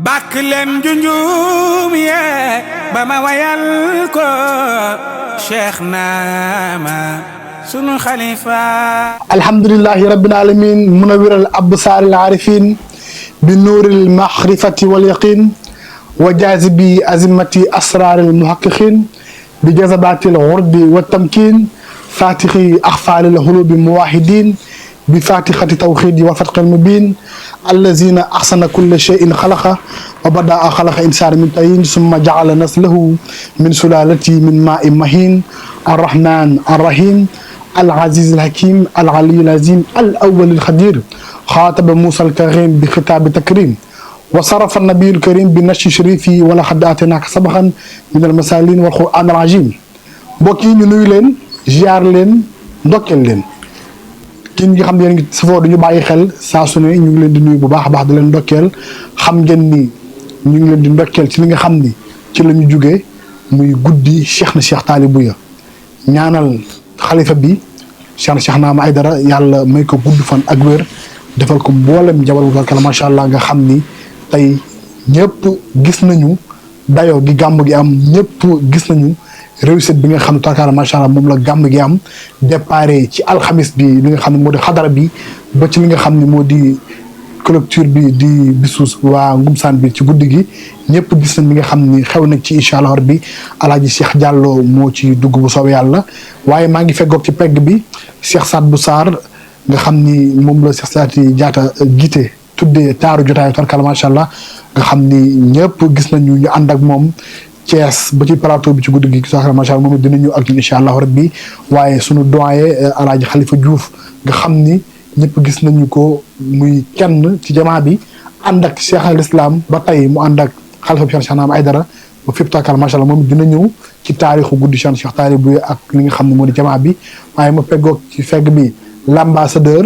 bàkk leen junjum yee ba ma wayal ko Cheikh Naama sunu xalifa. alhamdulillahi rabbil alamin munawiral absaaril aarifin bi nuuril maxrifati wal yaqin wa jaazibi azimati asraaril muhaqqiqin bi jazabatil urdi wa tamkin fatixi axfaalil hulubi muwahidin bi fatixati tawxidi wa fatqil mubin allazina axsana kulla cheyin xalaqa wa badaa xalaqa insaan min tayin summa jaala naslahu min sulalati min maai mahin arrahman arrahim العزيز الحكيم العلي العظيم الأول الخدير خاطب موسى الكريم بخطاب تكريم وصرف النبي الكريم بنشر شريفي ولقد آتيناك سبقا من المسالين والقرآن العظيم mbokk yi ñu nuyu leen ziar leen ndokkeel leen ki nga xam ne yéen ngi safoo duñu bàyyi xel saa su ne ñu ngi leen di nuyu bu baax a baax di leen ndokkeel xam ngeen ni ñu ngi leen di ndokkeel ci li nga xam ni ci la ñu jugee muy guddi Cheikh na Cheikh Talibou ya ñaanal xalifa bi Cheikh Naama Aidara yàlla may ko gudd fan ak wér defal ko mboolem jabal bu kala macha allah nga xam ni tey ñëpp gis nañu dayoo gi gàmm gi am ñëpp gis nañu réussite bi nga xam ne tarkaala macha allah moom la gàmm gi am déparé ci alxamis bi li nga xam ne moo di xadara bi ba ci li nga xam ne moo di clôture bi di bisu waa Ngumsaan bi ci guddi gi ñëpp gis nañ li nga xam ni xew na ci incha allah rabbi alaaji Cheikh Diallo moo ci dugg bu soobee yàlla waaye maa ngi feggoog ci pegg bi Cheikh Sadbou Sarr nga xam ni moom la Cheikh Saati Diatta gite tuddee taaru jotaayu tarkala macha allah nga xam ni ñëpp gis nañu ñu ànd ak moom Thiès ba ci plateau bi ci guddi gi tarkala macha allah moom it dinañu ak incha allah rabbi waaye sunu doyen alaaji Khalifa Diouf nga xam ni ñëpp gis nañu ko muy kenn ci jamaa bi ànd ak Cheikh al Islam ba tey mu ànd ak xalifa bi Cheikh Naama Aidara ba fépp tarkala macha allah moom it dina ñëw ci taarixu guddi Cheikh Talibou ak li nga xam ne moo di jamaa bi waaye ma peggoog ci fegg bi l'ambassadeur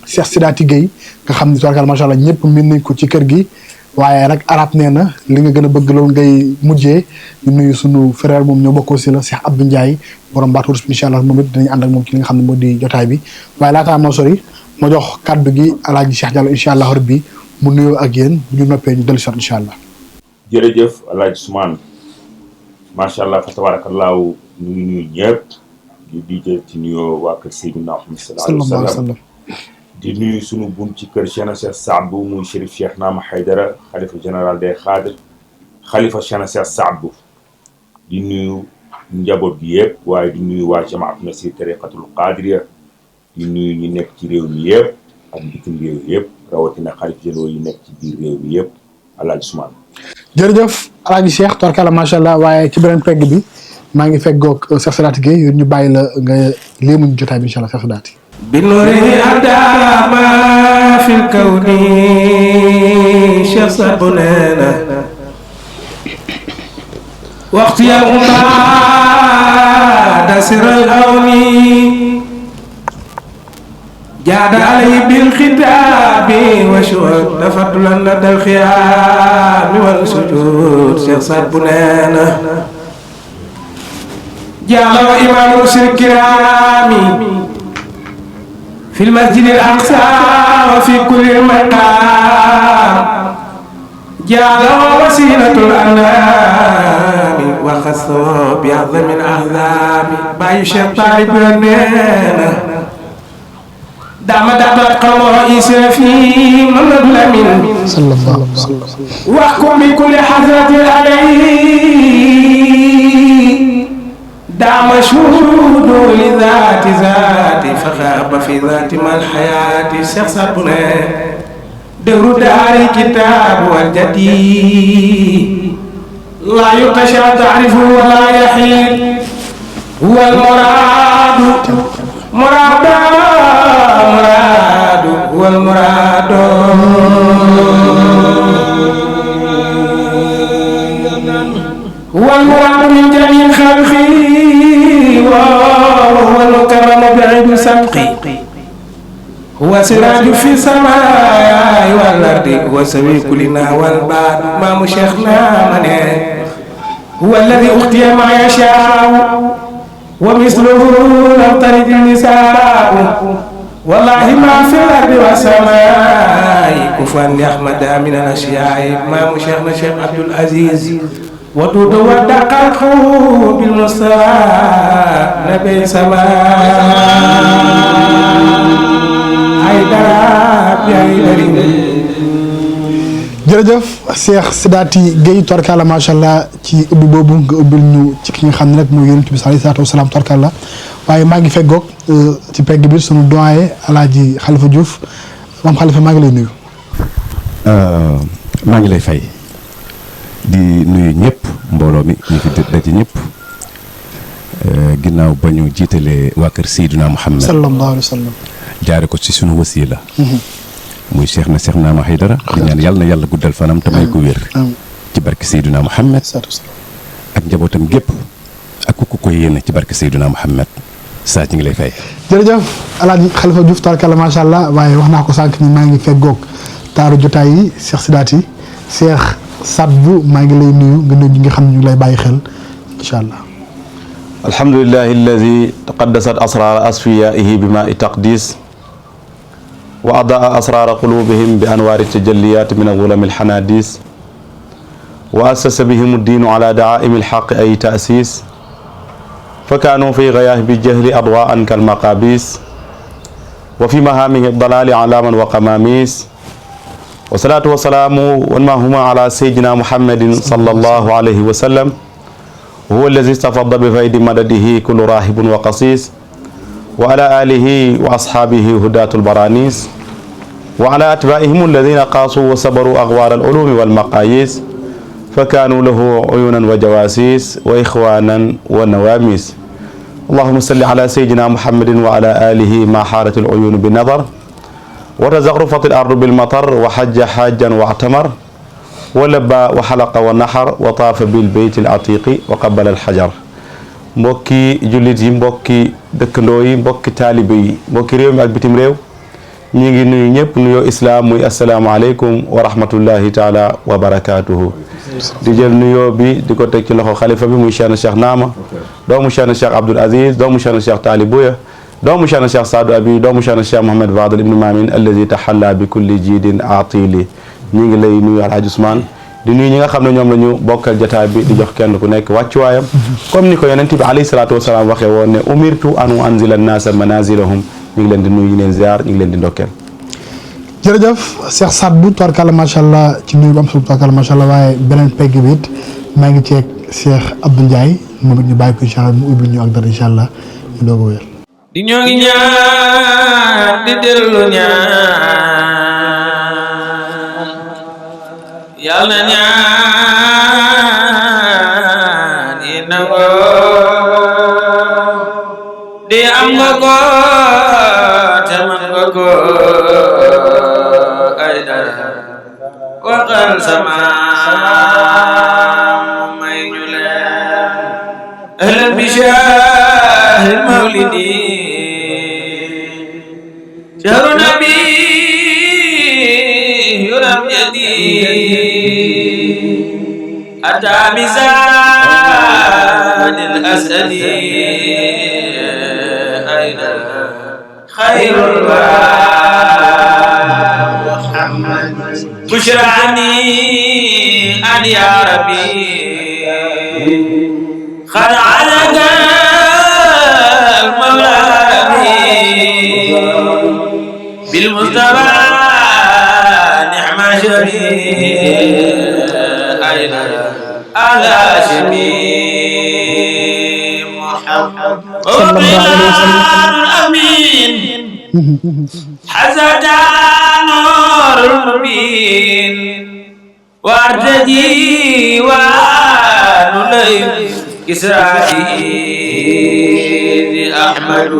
Cheikh Sidati Gueye nga xam ne tabarkalla macha allah ñëpp mën nañ ko ci kër gi waaye rek arab nee na li nga gën a bëgg loolu ngay mujjee ñu nuyu sunu frère moom ñoo bokkoo si la Cheikh Abdou Ndiaye borom baatu rus incha allah moom it dinañ ànd ak moom ci li nga xam ne moo di jotaay bi waaye laataa ma sori ma jox kaddu gi alaaji Cheikh Diallo incha allah rabbi mu nuyoo ak yéen bu ñu noppee ñu dellu si waat incha allah. jërëjëf alaaji Ousmane macha allah fa tabaarakallaahu ñu ngi nuyu ñëpp di jël ci nuyoo waa kër Seydina Muhammad sallallahu alayhi wa sallam di nuyu sunu bunt ci kër Cheikh na Cheikh Saadbou muy Chérif Cheikh Naama Aidara xalifa général des Xaadir xalifa Cheikh na Cheikh Saadbou di nuyu njaboot bi yëpp waaye di nuyu waa jamaatu Nasir tariqatul Qaadiriya di nuyu ñi nekk ci réew mi yëpp ak bitim réew yëpp rawatina xalif généraux yi nekk ci biir réew mi yëpp alaaji Ousmane. jërëjëf alaaji Cheikh tabarkalla macha allah waaye ci beneen pegg bi maa ngi feggoog Cheikh Sidati Gueye yéen ñu bàyyi la nga léemuñ jotaay bi incha allah Cheikh Sidati. بنوره أداما في الكون شخص بنانا وقت يوم بعد سر الهون جاد عليه بالخطاب وشهد تفضلا لدى الخيام والسجود شخص بنانا جعل إمام رسل الكرام في المسجد الأقصى وفي كل مقام جعله وسيلة الأنام وخصه بأعظم الأعظام باي شيخ طالب النينة دعم دعوة قوم إسرافيل محمد الأمين صلى الله عليه وسلم واحكم بكل حضرة عليه دعم شهود لذات ذاتي فخاب في ذات ما الحياة شيخ صبنا دور دار كتاب والجديد لا يقشى تعرفه ولا يحيد هو المراد مراد مراد هو المراد هو المراد من جميع خلقه وهو المكرم بعيد سبقي هو سراج في السماء والأرض هو سوي كلنا والبعد ما شيخنا منه هو الذي أختي ما يشاء ومثله لم تلد النساء والله ما في الأرض والسماء كفوا لأحمد من الأشياء ما مشيخنا شيخ عبد العزيز ودود ودقق بالمصطفى نبي سماء أي دراب يا إلهي. jërëjëf Cheikh Sidaty Gueye torkalla macha allah ci ubbi boobu nga ubbil ñu ci ki nga xam ne rek mooy yonent bi alayhi salaatu wasalaam torkalla waaye maa ngi feggoog ci pegg bi sunu doyen Alaaji Khalifa Diouf maam Khalifa maa ngi lay nuyu. maa ngi lay fay di nuyu ñëpp mbooloo mi ñu fi daje ñëpp ginnaaw ba ñu jiitalee waa kër Seydina Muhammad sallallahu alayhi wa sallam jaare ko ci sunu wasiila muy Cheikh Naama Haydara di ñaan yàlla na yàlla guddal fanam te may ko wér ci barke Seydina Muhammad ak njabootam gépp ak ku ko yéene ci barke Seydina Muhammad saa ci ngi lay fay. jërëjëf Alaaji Khalifa Diouf tarkalla macha allah waaye wax naa ko sànq ni maa ngi feggoog taaru jotaay yi Cheikh Sidaty Cheikh Sadbou maa ngi lay nuyu nga nuyu ñi nga xam ne ñu ngi lay bàyyi xel incha allah. alhamdulillahi alladi taqaddasat asrar asfiyaihi bima taqdis wa adaa asrar qulubihim bi anwaari tajalliyat min agulami alxanadis wa assasa bihim addiinu ala daaimi alxaqi ay taasis fa kaanu fi gayaah bi jahli adwaan kalmaqabis wa fi mahaamihi dalaali alaaman wa qamamis wa salaatu wa salaamu wa mahuma ala sayyidina muhammadin sallallahu alayhi wa sallam huwa allazi istafadda bi faydi madadihi kullu raahibun wa qasis wa ala alihi wa ashaabihi hudatul baranis wa ala atbaa'ihim alladina qaasu wa sabaru agwaar al-ulumi wal maqayis fa kaanu lahu uyunan wa jawasis wa ixwanan wa nawamis allahuma salli ala sayyidina muhammadin wa ala alihi ma xaarat al-uyun bi nadar wa tazaqrufat al-ardu bil matar wa xajja xajjan wa atamar wa labba wa xalaqa wa naxar wa taafa bil bayt al atiqi wa qabala al xajar. mbokki jullit yi mbokki dëkkandoo yi mbokki taalibe yi mbokki réew mi ak bitim réew ñu ngi nuyu ñëpp nuyoo islaam muy asalaamualeykum wa rahmatullahi taala wa barakaatuhu. di jël nuyoo bi di ko teg ci loxo xalifa bi muy Cheikhna Cheikh Naama doomu Cheikhna Cheikh Abdoul Aziz doomu Cheikhna Cheikh Taali Buya doomu Cheikhna Cheikh Saadu Abi doomu Cheikhna Cheikh Mohamed Fadel ibnu Maamin allazi taxalla bi kulli jiidin aatili. ñu ngi lay nuyu Alhaji Ousmane di nuyu ñi nga xam ne ñoom la ñu bokkal jotaay bi di jox kenn ku nekk wàccuwaayam comme ni ko yonent bi alayhi salaatu wasalaam waxee woon ne umirtu an anzila annaasa manazilahum. ñu ngi leen di nuyu ñu leen ziar ñu ngi leen di ndokkeel. jërëjëf Cheikh Sadbou tubarkalla macha allah ci nuyu bu am solo tubarkalla macha allah waaye beneen pegg bi it maa ngi ceeg Cheikh Abdou Ndiaye moom it ñu bàyyi ko incha allah mu ubbi ñu ak dara incha allah ñu doog a wér. di ñoo ngi ñaan di dellu ñaan yàlla ñaan yi nangoo di am nga ko te man nga ko ay dara waxal sama may ñu leen ahlan bi shahril mawlidi shahru nabi yuram jadi ata bizan al-asadi خير محمد بشراني أن يا ربي قد علق المولى بالمصطفى نعم شريك أين على شميم محمد صلى الله عليه وسلم. الأمين حزت نور المبين وارتجي ونليم إسرائيل أحمد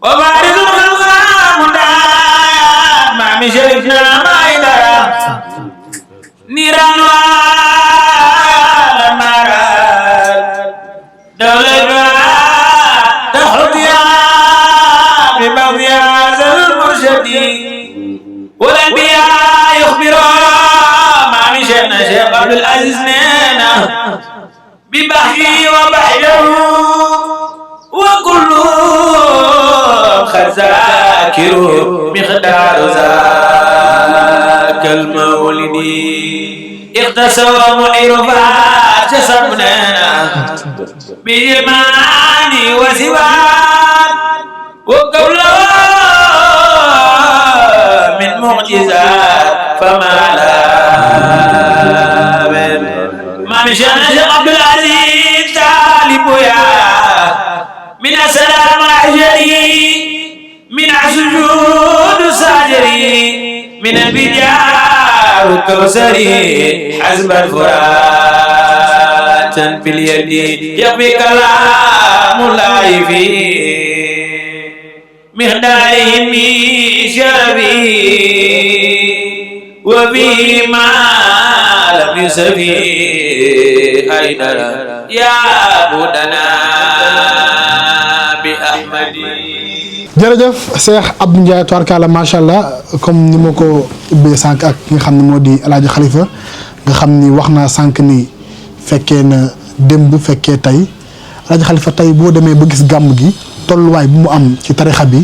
وبارز الخلق ما من شرفنا ما إدرا نيران والمراد دولة ببغض هذا المرشد والأنبياء يخبرون ما من شيخنا شيخ عبد العزيز نينا ببحري وبحره وكل خزان ذاكر مقدار ذاك المولد اختصر معرفات سبنا بالإيمان وسوان وقوله من معجزات فما لا ما مشان عبد العزيز طالب يا من السلام أجري من السجود ساجري من البجار الكوثري حسب الفرات في اليد يقضي كلام الله في مهدارهم شربي وبما لم يسفي أيضا يا بدنا jërëjëf Cheikh Abdou Ndiaye tubaarkalla macha allah comme ni ma ko ubbee sànq ak nga xam ne moo di El Hadj Khalifa nga xam ni wax naa sànq ni fekkee na démb fekkee tey El Hadj Khalifa tey boo demee ba gis gàmm gi tolluwaay bu mu am ci tarixa bi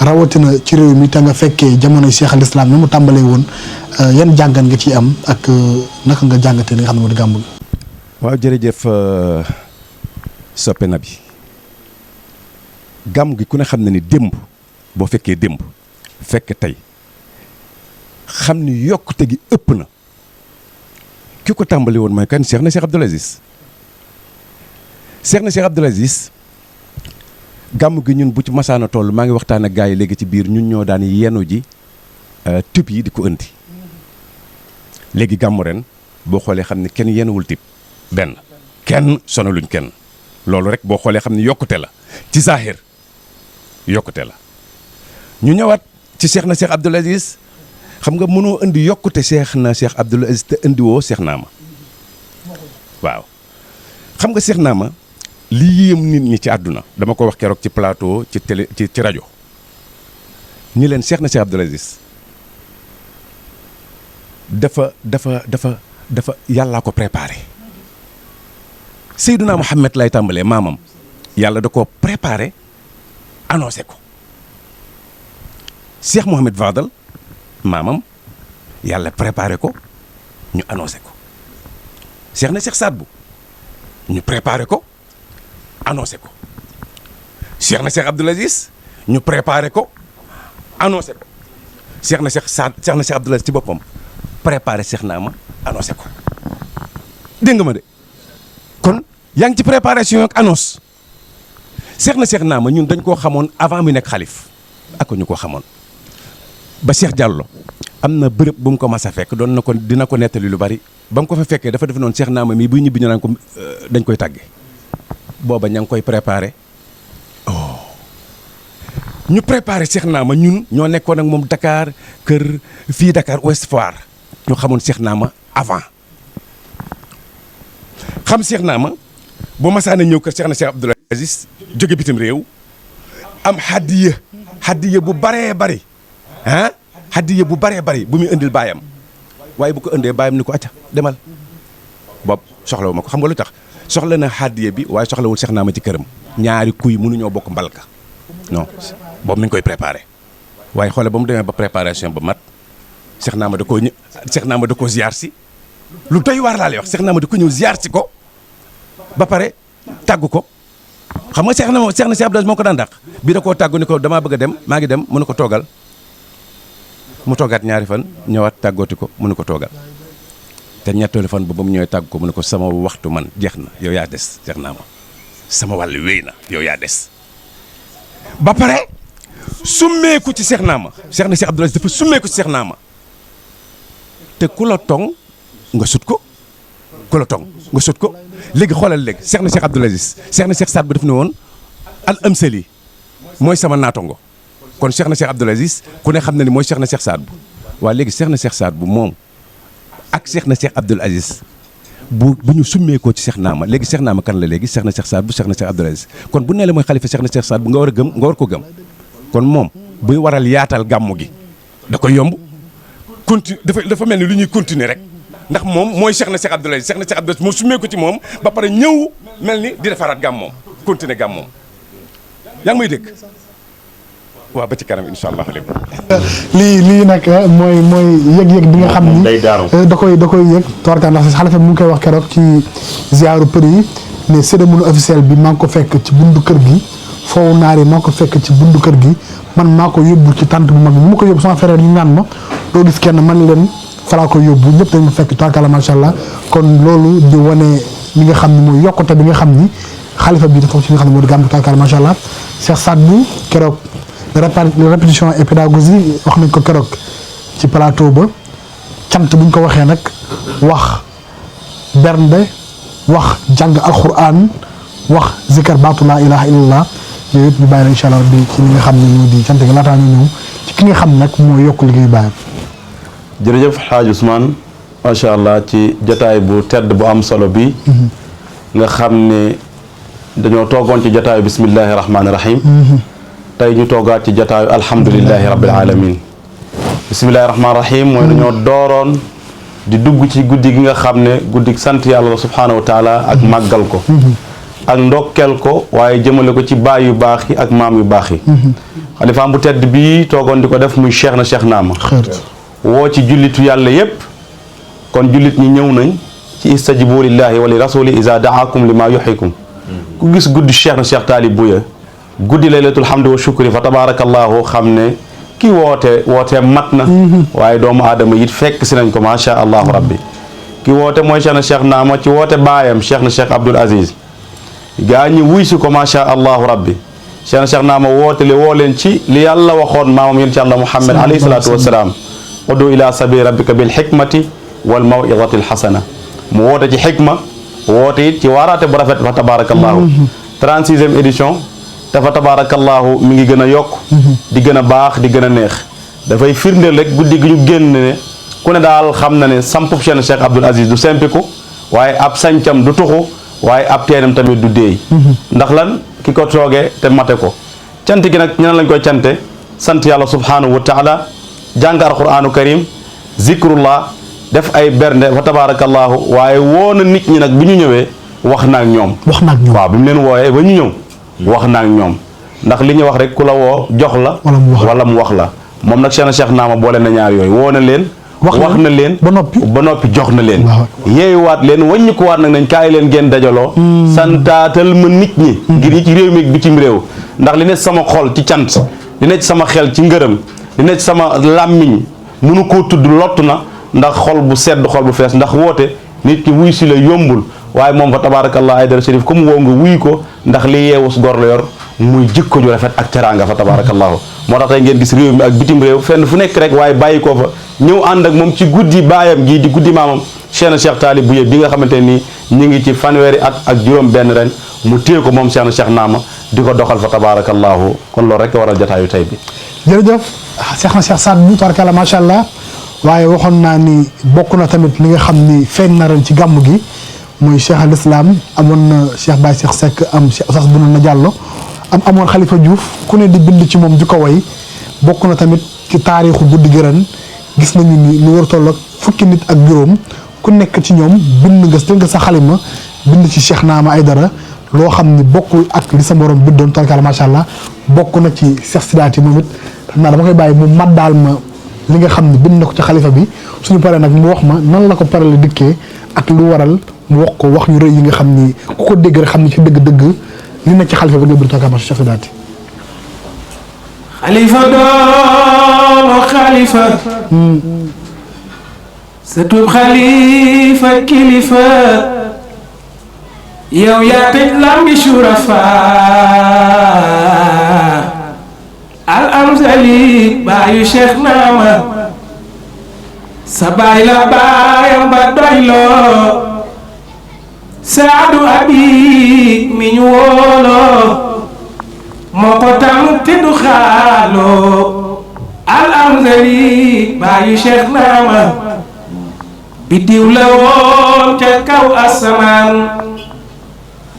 rawatina ci réew mi te nga fekkee jamonoy Cheikh al Islam ni mu tàmbalee woon yan jàngat nga ciy am ak naka nga jàngatee li nga xam ne moo di gàmm gi. waaw jërëjëf soppe na bi. gàmm gi ku ne xam na ni démb boo fekkee démb fekk tey xam ni yokkute gi ëpp na ki ko tàmbali woon mooy kan Cheikh na Cheikh Abdoul Aziz Cheikh na Cheikh Abdoul Aziz gàmm gi ñun bu ci masaana toll maa ngi waxtaan ak gars yi léegi ci biir ñun ñoo daan yenu ji tub yi di ko indi léegi gàmmu ren boo xoolee xam ni kenn yenuwul tib benn kenn sonaluñ kenn loolu rek boo xoolee xam ni yokkute la ci zahir yokkute la ñu ñëwaat ci Cheikh na Cheikh Abdoul Aziz xam nga mënoo indi yokkute Cheikh na Cheikh Abdoul Aziz te indiwoo Cheikh Naama waaw xam nga Cheikh Naama li yéem nit ñi ci àdduna dama ko wax keroog ci plateau ci télé ci rajo ñi leen Cheikh na Cheikh Abdoul Aziz dafa yàllaa ko préparé Seydina Muhammad lay tàmbalee maamam yàlla da ko préparé annoncé ko Cheikh Mouhamed Fadal maamam yàlla préparé ko ñu annoncé ko Cheikh na Cheikh Saad Bou ñu préparé ko annoncé ko Cheikh na Cheikh Abdoul Aziz ñu préparé ko annoncé ko Cheikh na Cheikh Abdoul Aziz ci boppam préparé Cheikh Naama annoncé ko dégg nga ma de kon yaa ngi ci préparation ak annonce Cheikh na Cheikh Naama ñun dañ koo xamoon avant mu nekk xalif ak ñu ko xamoon ba Cheikh Diallo am na bërëb bu mu ko mas a fekk doon na ko dina ko nettali lu bari ba mu ko fa fekkee dafa def noonu Cheikh Naama mii buy ñibbi ñu naan ko dañ koy tàgge booba ña ngi koy préparé ñu préparé Cheikh Naama ñun ñoo nekkoon ak moom Dakar kër fii Dakar Ouest Foire ñu xamoon Cheikh Naama avant xam Cheikh Naama boo masaana ñëw kër Cheikh na Cheikh Abdoul Aziz jóge bitim réew am hadiya bu baree bari hadiya bu baree bari bu muy indil baayam waaye bu ko indee baayam ni ko acca demal boobu soxlawu ma ko xam nga lu tax soxla na hadiya bi waaye soxlawul Cheikh Naama ci këram ñaari kuy mënuñoo bokk mbalka non boobu mi ngi koy préparé waaye xoole ba mu demee ba préparation ba mat Cheikh Naama da koo ziar si lu doy waar laa lay wax Cheikh Naama da ko ñëw ziar si ko ba pare tàggu ko xam nga Cheikh na Cheikh Abdoul Aziz moo ko daan dàq bi da koo tàggu ni ko damaa bëgg a dem maa ngi dem mu ne ko toogal mu toogaat ñaari fan ñëwaat tàggooti ko mu ne ko toogal te ñetteelu fan ba mu ñëwee tàggu ko mu ne ko sama waxtu man jeex na yow yaa des Cheikh Naama sama wàll wéy na yow yaa des ba pare summeeku ci Cheikh Naama Cheikh na Cheikh Abdoul Aziz dafa summeeku ci Cheikh Naama te ku la tong nga sut ko ku la tong nga sut ko léegi xoolal léegi Cheikh na Cheikh Abdoul Aziz Cheikh na Cheikh Saad Bou def ne woon al amsali mooy sama naatongo kon Cheikh na Cheikh Abdoul Aziz ku ne xam na ni mooy Cheikh na Cheikh Saad Bou waaye léegi Cheikh na Cheikh Saad Bou moom ak Cheikh na Cheikh Abdoul Aziz bu ñu summeekoo ci Cheikh Naama léegi Cheikh Naama kan la léegi Cheikh na Cheikh Saad Bou Cheikh na Cheikh Abdoul Aziz kon bu nee la mooy xalifa Cheikh na Cheikh Saad Bou nga war a gëm nga war ko gëm kon moom buy waral yaatal gàmmu gi da koy yomb dafa mel ni lu ñuy continuer rek ndax moom mooy Cheikh na Cheikh Abdoul Aziz Cheikh na Cheikh Abdoul Aziz moo summeeku ci moom ba pare ñëw mel ni di defaraat gàmm moom continuer gàmm moom yaa ngi may dégg waaw ba ci kanam incha allah lépp. lii nag mooy yëg-yëg bi nga xam ni day daanu da koy yëg toortaan ndax xalifa mu ngi koy wax keroog ci ziaru për yi ne cérémonie officielle bi maa ngi ko fekk ci bundu kër gi foofu naar yi maa ngi ko fekk ci bundu kër gi man maa ko yóbbu ci tànt bu mag bi mu ko yóbbu sama frère ñu ñaan ma doo gis kenn man leen falaa ko yóbbu ñëpp dañ ma fekk toorkala macha allah kon loolu di wane li nga xam ni mooy yokkute bi nga xam ni xalifa bi dafa ci li nga xam ne moo di gàmmu toorkala macha allah Cheikh Sadbou keroog répétition et pédagogie wax nañ ko keroog ci plateau ba cant buñ ko waxee nag wax bernde wax jàng alquran wax zikar baatu laa ilaha illallah yooyu yëpp ñu bàyyi la incha allah bi ci li nga xam ne ñoo di cant gi laataa ñu ñëw ci ki nga xam nag moo yokk liggéey bàyyam. jërëjëf Hadj Ousmane macha allah ci jataay bu tedd bu am solo bi nga xam ne dañoo toogoon ci jataayu bismillahi rahmaani rahim tey ñu toogaat ci jataayu alhamdulillahi rabbil alamin bismillahi rahmaani rahim mooy dañoo dooroon di dugg ci guddi gi nga xam ne guddi sant yàlla subhaanahu wa taala ak màggal ko ak ndokkeel ko waaye jëmale ko ci baay yu baax yi ak maam yu baax yi xalifaam bu tedd bii toogoon di ko def muy cheikh na cheikh naama woo ci jullitu yàlla yépp kon jullit ñi ñëw nañ ci istajibu lillahi wa li rasuli iza daakum li ma yuxikum ku gis guddi cheikh na cheikh taalib buya guddi laylatul hamdi wa shukri fa tabarakallahu xam ne ki woote mat na waaye doomu aadama it fekk si nañ ko macha allahu rabbi ki woote mooy cheikh na cheikh naama ci woote baayam cheikh na cheikh abdul aziz gaa ñi wuy si ko macha allahu rabbi cheikh na cheikh naama woote li woo leen ci li yàlla waxoon maamam yonent yàlla muhammad alayhi salaatu wassalaam udu ila sabili rabbika bil hikmati wal mawidati alxasana mu woote ci xikma woote it ci waaraate bu rafet fa tabarakallahu 36e édition dafa tabarakallahu mi ngi gën a yokk di gën a baax di gën a neex dafay firndeel rek guddi gi ñu génn ne ku ne daal xam na ne sampub Cheikh Abdoul Aziz du sempiku waaye ab sancam du tuxu waaye ab teenam tamit du déey ndax lan ki ko toogee te mate ko cant gi nag ñeneen lañ koy cante sant yàlla subhanahu wa taala jàng alquranu karim zikrullah def ay bernde fa tabarakallahu waaye woo na nit ñi nag bi ñu ñëwee wax naak ñoom waaw bi mu leen wooyee ba ñu ñëw wax naak ñoom ndax li ñu wax rek ku la woo jox la wala mu wax la moom nag Cheikh Naama boole na ñaar yooyu woo na leen wax na leen ba noppi jox na leen yeeyuwaat leen wàññikuwaat nag nañ kaay leen ngeen dajaloo santaatal ma nit ñi ngir ñi ci réew mi ak bitim réew ndax li ne sama xol ci cant li ne ci sama xel ci ngërëm li ne ci sama làmmiñ mënu koo tudd lott na ndax xol bu sedd xol bu fees ndax woote nit ki wuy si la yombul waaye moom fa tabarakallah Aydara Chérif comme woo nga wuy ko ndax li yeewus gor la yor muy jikko ju rafet ak teraanga fa tabarakallahu moo tax tey ngeen gis réew mi ak bitim réew fenn fu nekk rek waaye bàyyi koo fa ñëw ànd ak moom ci guddi baayam gii di guddi maamam Cheikh Taalib Bouye bi nga xamante nii ñu ngi ci fanweeri at ak juróom benn ren mu téye ko moom Cheikh Naama di ko doxal fa tabarakallahu kon loolu rek waral jotaayu tey bi jërëjëf Cheikh Sadbou tabarakalla macha allah waaye waxoon naa ni bokk na tamit li nga xam ni feeñ na ren ci gàmm gi muy cheikh al islam amoon na cheikh Baye Cheikh Seck am cheikh Oustaz Bounana Diallo amoon Khalifa Diouf ku ne di bind ci moom di ko way bokk na tamit ci taarixu guddi gi ren gis nañu ni lu war toll ak fukki nit ak juróom ku nekk ci ñoom bind nga jël nga sa xalima bind ci Cheikh Naama Aydara loo xam ni bokkul ak li sa morom bindoon tabarakalla macha allah bokk na ci Cheikh Sidaati moom it xam naa dama koy bàyyi mu maddaal ma li nga xam ne bind na ko ci xalifa bi suñu paree nag mu wax ma nan la ko parale dikkee ak lu waral mu wax ko wax yu rëy yi nga xam ni ku ko dégg rek xam ni ci dëgg-dëgg li nekk ci xalifa bi nga bind tabarakalla macha Cheikh Sidaati xalifa doomu xalifa sëtub xalifa kilifa yow yaa tëj lambi shurafa al amzali baayu Cheikh Naama sa baay la baayam ba doyloo saadu abi mi ñu wóoloo moo ko tam te du xaaloo al amzali baayu Cheikh Naama biddiw la woon ca kaw asamaan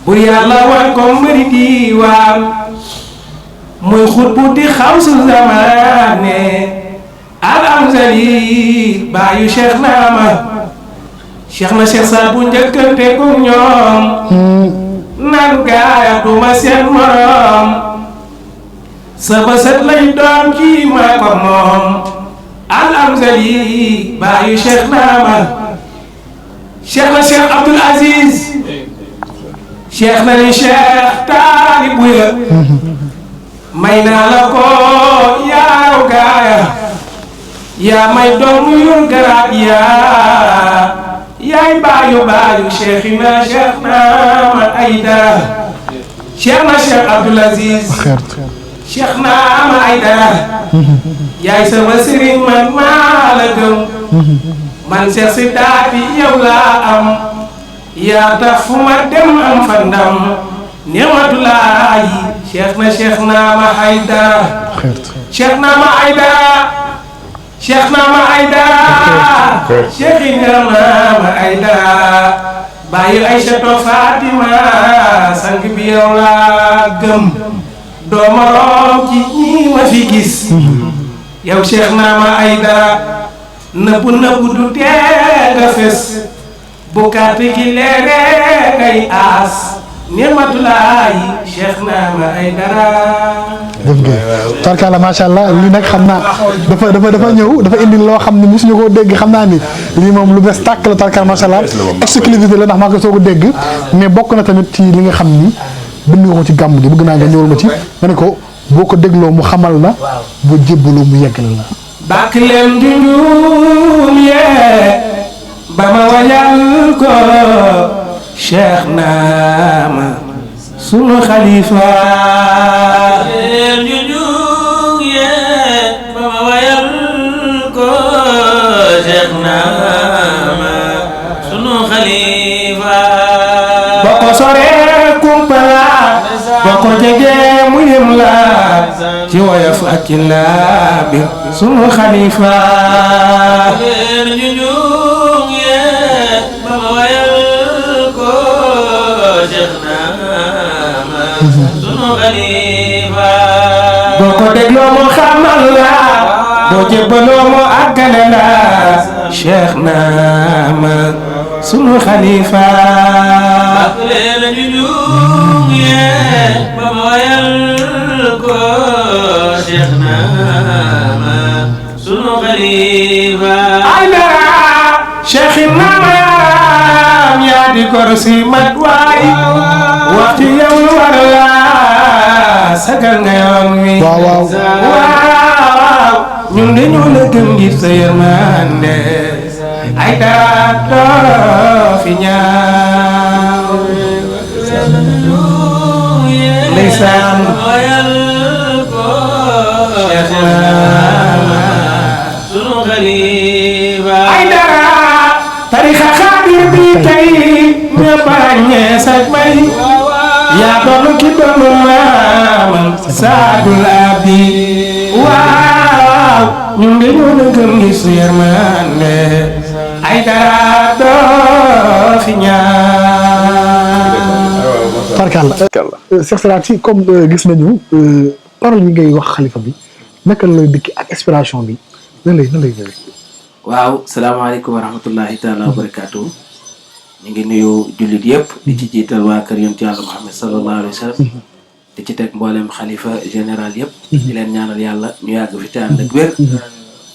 bur yàlla wan ko mbëri diiwaan muy xutbu di xawsu zamaane al amzali baayu Cheikh Naama Cheikh na Cheikh Sadbou njëkkante ko ñoom nan gaaya duma seen morom sama sët lay doon kii maa ko moom al amzali baayu cheikh naama cheikh na cheikh Abdoul Aziz cheikh na ni cheikh taalibu ya may naa la ko yaaw gaaya yaa may doon yu garaat yaay baayu cheikhina cheikh naama Aydara cheikh na cheikh Abdoul Aziz cheikh naama Aydara yaay sama sëriñ man maa la gëm man Cheikh si daati yow laa am yaa tax fu ma dem am fa ndam neematulaayi cheikh naama Aydara cheikh naama Aydara cheikh naama Aydara cheikhina naama Aydara bàyyi Aysatu Fatima sang bi yow laa gëm dooma room ci ñi ma fi gis yow cheikh naama Aydara nëbbu du tee nga fes bu kàtt gi leere ngay aas neematulaayi cheikh naama Aydara. dëgg nga tarkala macha allah lii nag xam naa dafa ñëw dafa indi loo xam ne mosuñu koo dégg xam naa ni lii moom lu bees tàkk la tarkala macha allah exclusivité la ndax maa ko soog a dégg mais bokk na tamit ci li nga xam ni bind nga ko ci gàmm gi bëgg naa nga ñëwal ma ci nga ne ko boo ko dégloo mu xamal la boo jébbaloo mu yeggal la. bàkk leen junjum yee ba ma wayal ko cheikh naama sunu xalifa. leen junjum yee ba ma wayal ko cheikh naama sunu xalifa. boo ko soree kumpala boo ko jegee mu yem la ci woyof ak ci laabi sunu xalifa. leen junjum yee ba ma wayal ko cheikh naama sunu xalifa. boo ko dégloo mu xamal la boo jébbaloo mu àggale la cheikh naama sunu xalifa. leen junjum yee ba ma wayal ko cheikh naama sunu xalifa. Aydara cheikh naama yaram yaa di gor si mat waay waxtu yow lu war la sagal nga yoon wi. waaw ñun de ñoo la gëm ngir sa yërmande Aydara doo fi ñaaw. ndeysaan cheikh naama sunu xalifa. Aydara tarixa xaadir bi tey ñëpp a ràññee sag may yaa doon ki doon maamam saadul abi. waaw ñun de ñoo la gëm ngir sa yërmande Aydara doo fi ñaaw. tarkalla Cheikh Sadati comme gis nañu parole yi ngay wax xalifa bi naka la dikki ak inspiration bi nan lay ñëwee. waaw salaamaaleykum wa rahmatullahi taala wa barakaatu. ñu ngi nuyu jullit yëpp di ci jiital waa kër yonent yàlla Muhammad sallallahu alayhi wa sallam di ci teg mboolem xalifa général yëpp di leen ñaanal yàlla ñu yàgg fi te ànd ak wér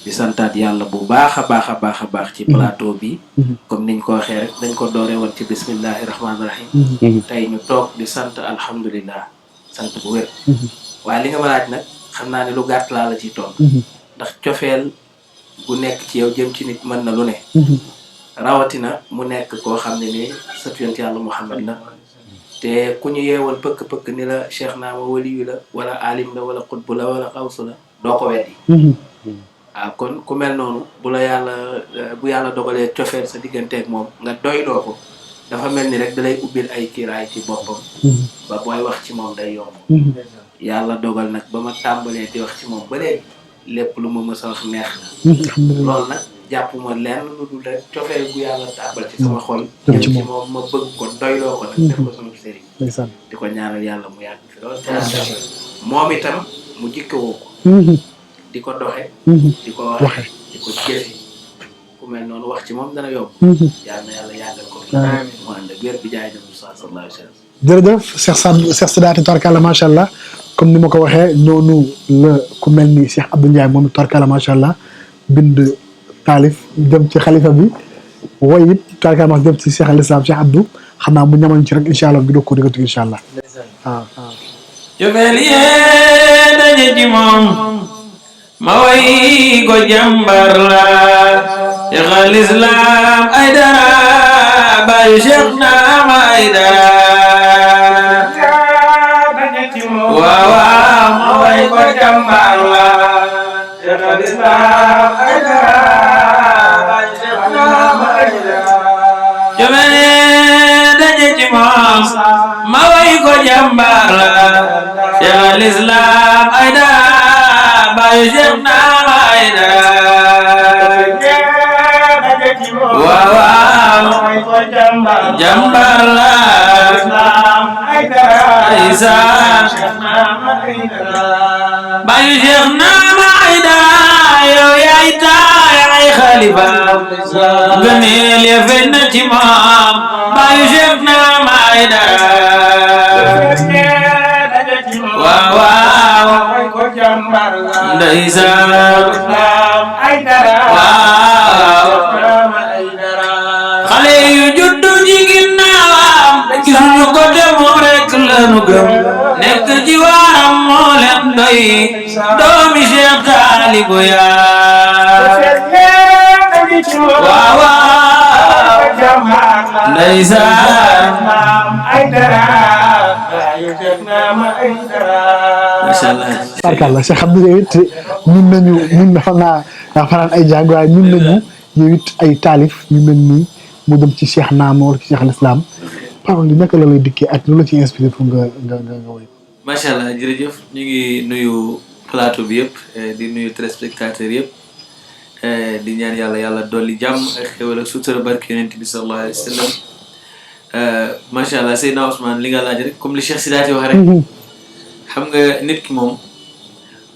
di santaat yàlla bu baax a baax ci plateau bi comme niñ ko waxee rek dañ ko dooree woon ci bismillahi rahmaani rahim tey ñu toog di sant alhamdulillah sant bu wér waaye li nga ma laaj nag xam naa ne lu gàtt laa la ciy toog ndax cofeel bu nekk ci yow jëm ci nit mën na lu ne rawatina mu nekk koo xam ne ni sët yonent yàlla Muhammad la te ku ñu yeewal pëkk ni la cheikh naama waliyu la wala alim la wala xutbu la wala xawsu la doo ko weddi waaw kon ku mel noonu bu yàlla dogalee cofeel sa digganteeg moom nga doyloo ko dafa mel ni rek dalay ubbil ay kiiraay ci boppam ba booy wax ci moom day yomb yàlla dogal nag ba ma tàmbalee di wax ci moom ba léegi lépp lu ma mës a wax neex na loolu nag jàpp ma lenn lu dul rek cofeel bu yàlla tàmbal ci sama xol jëm ci moom ma bëgg ko doyloo ko nag def ko sama sëriñ di ko ñaanal yàlla mu yàgg fi loolu te moom itam mu jikkewoo ko di ko doxe di ko waxe di ko jëfi ku mel noonu wax ci moom dana yomb yàlla na yàlla yàggal ko fi mu ànd ak wér bi jaay na Musaa sallallahu alayhi wa sallam. jërëjëf Cheikh Sadati tarkalla macha allah comme ni ma ko waxee noonu la ku mel ni Cheikh Abdou Ndiaye moom it tarkala macha allah bind taalif dem ci xalifa bi woy it tarkala macha dem ci Cheikh al Islam Cheikh Abdou xam naa bu ñamoon ci rek incha allah bi doog ko dégatu incha allah. waaw waaw. Jofeel yee daje ci moom ma way ko jàmbar la Cheikh al Islam Aidara bayu Cheikh Naama Aidara waaw waaw ma way ko jàmbar la Cheikh al Islam Aidara bayu Cheikh Naama Aidara Jofeel yee daje ci moom ma way ko jàmbar la Cheikh al Islam Aidara bayu Cheikh Naama Aidara waaw waaw jàmbar la Isa bayu Cheikh Naama Aidara yow yaay taay ay xalifa gëneel ya feeñ na ci moom bayu Cheikh Naama Aidara waaw waaw ndeysaan waaw xale yu juddu ci ginnaawam gisuñu ko te moom rek lañu gëm nekk ci waaram moo leen doy doomi Cheikh Taalibu yaa waaw waaw ndeysaan macha allah. barkalla Cheikh Abdou yow it ñun nañu ñun xam naa fanaan ay jàng waaye ñun nañu yow it ay taalif ñu mel nii mu dem ci Cheikh Naama wala ci Cheikh al Islam parole yi naka la lay dikkee ak lu la ci inspiré pour nga woy. macha allah jërëjëf ñu ngi nuyu plateau bi yëpp di nuyu téléspectateurs yëpp di ñaan yàlla dolli jàmm ak xéwal ak sutura barke yonent bi sallallahu alayhi wa sallam macha allah Seydina Ousmane li nga laaj rek comme li Cheikh Sidaati wax rek xam nga nit ki moom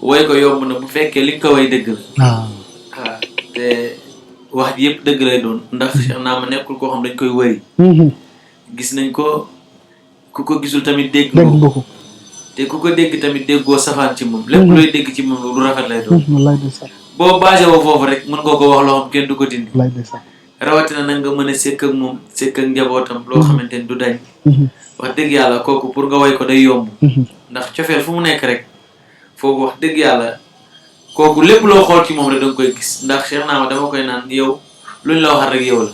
woy ko yomb na bu fekkee li nga ko woy dëgg la. waaw te wax ji yëpp dëgg lay doon ndax Cheikh Naama nekkul koo xam dañ koy wëri. gis nañ ko ku ko gisul tamit dégg nga ko te ku ko dégg tamit déggoo safaan ci moom. lépp looy dégg ci moom lu rafet lay doon. boo basé woo foofu rek mën nga ko wax loo xam kenn du ko dindi. rawatina nag nga mën a sekk ak moom sekk ak njabootam loo xamante ni du dañ. wax dëgg yàlla kooku pour nga woy ko day yomb. ndax cofeel fu mu nekk rek foofu wax dëgg yàlla kooku lépp loo xool ci moom rek da nga koy gis ndax Cheikh Naama dama koy naan yow luñ la waxal rek yow la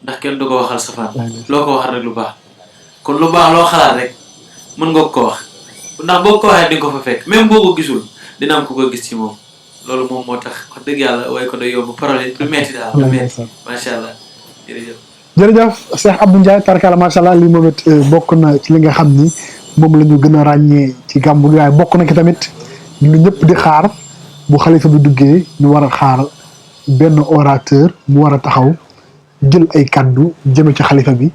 ndax kenn du ko waxal safaan loo ko waxal rek lu baax kon lu baax loo xalaat rek mën nga ko wax ndax boo ko waxee di nga ko fa fekk même boo ko gisul dina am ku ko gis ci moom loolu moom moo tax wax dëgg yàlla way ko day yomb parole du metti daal du metti macha allah jërëjëf. jërëjëf Cheikh Abdou Ndiaye tarkala macha allah li moom it bokk na ci li nga xam ni moom la ñu gën a ràññee ci gàmmu gi waaye bokk na ki tamit lu ñëpp di xaar bu xalifa bi duggee ñu war a xaar benn orateur mu war a taxaw jël ay kaddu jëme ci xalifa bi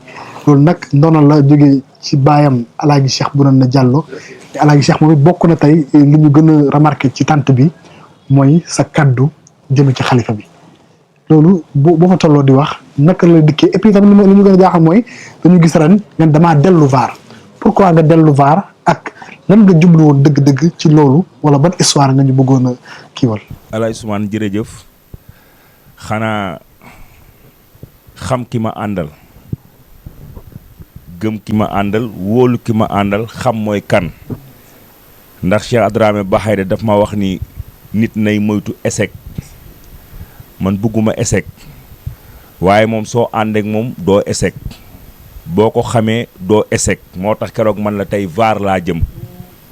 loolu nag ndono la jógee ci baayam alaaji Cheikh Bounana Diallo te alaaji Cheikh moom it bokk na tey li ñu gën a remarqué ci tant bi mooy sa kaddu jëme ci xalifa bi loolu boo fa tolloo di wax naka la dikkee et puis tamit li ñu gën a jaaxal mooy dañu gis ren ngeen damaa dellu vaar pourquoi nga dellu vaar ak lan nga jublu woon dëgg-dëgg ci loolu wala ban histoire nga ñu bëggoon a kiiwal. Alaaji Ousmane jërëjëf xanaa xam ki ma àndal gëm ki ma àndal wóolu ki ma àndal xam mooy kan ndax Cheikh Adramé Baxayda daf ma wax ni nit nay moytu échec man bëgguma échec waaye moom soo àndeek moom doo échec boo ko xamee doo échec moo tax keroog man la tey VAR laa jëm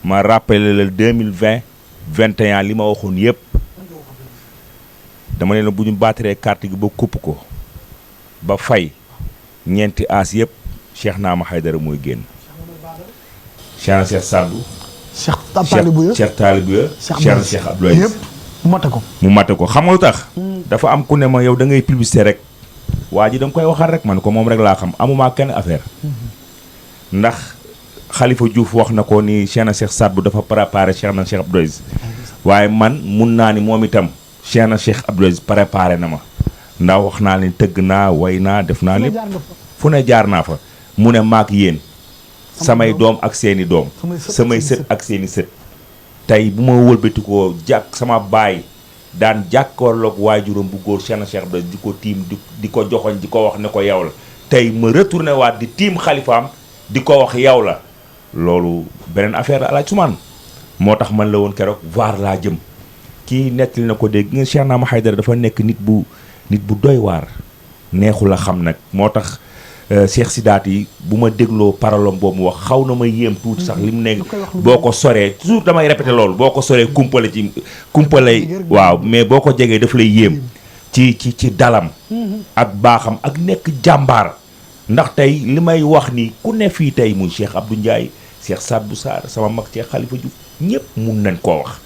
ma rappelé la 2020-21 li ma waxoon yëpp dama ne la bu ñu baatiree carte gi ba kupp ko ba fay ñeenti aas yëpp Cheikh Naama Haydara mooy génn. Cheikh Sadou. Cheikh Talibouya Cheikh Abdoulaye yëpp mu mate ko. mu mate ko xam nga lu tax. dafa am ku ne ma yow da ngay publicité rek. waa ji da nga koy waxal rek man ko moom rek laa xam amuma kenn affaire. ndax Khalifa Diouf wax na ko ni Cheikh Sadou dafa préparé Cheikh Abdoulaye waaye man mun naa ni moom itam Cheikh Abdoulaye préparé na ma. ndax wax naa leen tëgg naa way naa def naa lépp fu ne jaar naa fa mu ne maak yéen samay doom ak seeni doom samay sët ak seeni sët tey bu ma wëlbatikoo jàkk sama baay daan jàkkaarloog waajuram bu góor Cheikh na Cheikh Abdou di ko tiim di ko joxoñ di ko wax ne ko yow la tey ma retourné waat di tiim xalifaam di ko wax yow la loolu beneen affaire la alaaj Sumaan moo tax man la woon keroog waar laa jëm kii nettali na ko dégg nga Cheikh Naama Haydara dafa nekk nit bu doy waar neexul a xam nag moo tax Cheikh Sidaat yi bu ma dégloo parolom boobu mu wax xaw na ma yéem tuuti sax li mu ne boo ko soree toujours damay répété loolu boo ko soree kumpale waaw mais boo ko jegee daf lay yéem ci dalam ak baaxam ak nekk jàmbaar ndax tey li may wax ni ku ne fii tey muy Cheikh Abdou Ndiaye Cheikh Sadbou Sarr sama mag Cheikh Khalifa Diouf ñëpp mun nañ koo wax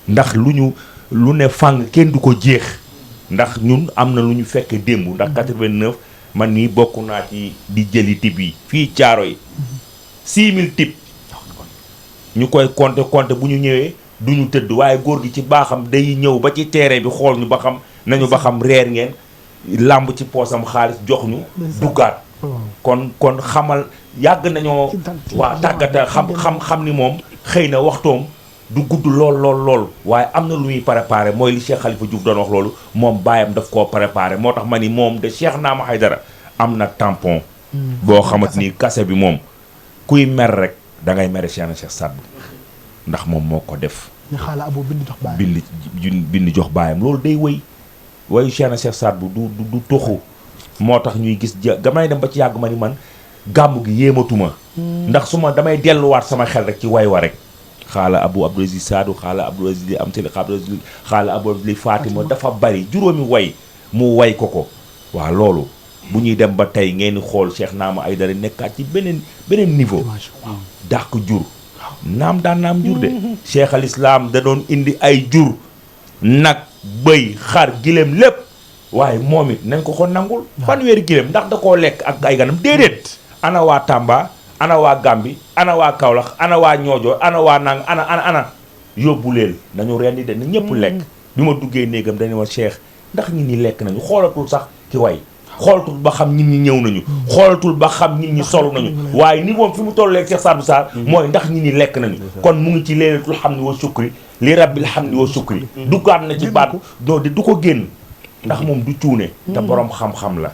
ndax lu ne fàng kenn du ko jeex ndax ñun am na lu ñu fekkee démb ndax 89 man nii bokk naa ci di jëli tib yi fii caaro yi 6000 tib ñu koy compter bu ñu ñëwee du ñu tëdd waaye góor gi ci baaxam day ñëw ba ci terrain bi xool ñu ba xam nañu ba xam reer ngeen làmb ci poosam xaalis jox ñu duggaat kon xamal yàgg nañoo waa tàggata xam ni moom xëy na waxtoom du gudd lool waaye am na lu muy préparé mooy li Cheikh Khalifa Diouf doon wax loolu moom baayam daf koo préparé moo tax ma ni moom de Cheikh Naama Haydara am na tampon boo xamante ni kase bi moom kuy mer rek da ngay mere Cheikh na Cheikh Sadbou ndax moom moo ko def bind jox baayam loolu day wëy wayu Cheikh na Cheikh Sadbou du toxu moo tax ñuy gis damay dem ba ci yàgg ma ni man gàmmu gi yéematuma ndax su ma damay delluwaat sama xel rek ci way wa rek xaala Abdou Aziz Sadou xaala Abdou Aziz li am tali xaala Abdou Aziz li Fatima dafa bari juróomi way mu way ko waaw loolu bu ñuy dem ba tey ngeen xool Cheikh Naama Haydara nekkaat ci beneen niveau dàq jur naam jur de Cheikh al Islam da doon indi ay jur nag bëy xar gileem lépp waaye moom it nañ ko nangul fanweeri gileem ndax da koo lekk ak ay ganam déedéet ana waa Tamba ana waa Gambi ana waa Kaolack ana waa Ñoojoor ana waa nang ana yóbbu leen nañu rendi de na ñëpp lekk bi ma duggee néegam dañu ma Cheikh ndax ñi ni lekk nañu xoolatul sax ki way xoolatul ba xam nit ñi ñëw nañu xoolatul ba xam nit ñi solu nañu waaye ni moom fi mu toll leeg Cheikh Sadbou Sarr mooy ndax ñi ni lekk nañu kon mu ngi ci leelatul hamdi wa shukri li rabbil hamdi wa shukri duggaat na ci baat non du ko génn ndax moom du cuune te borom xam-xam la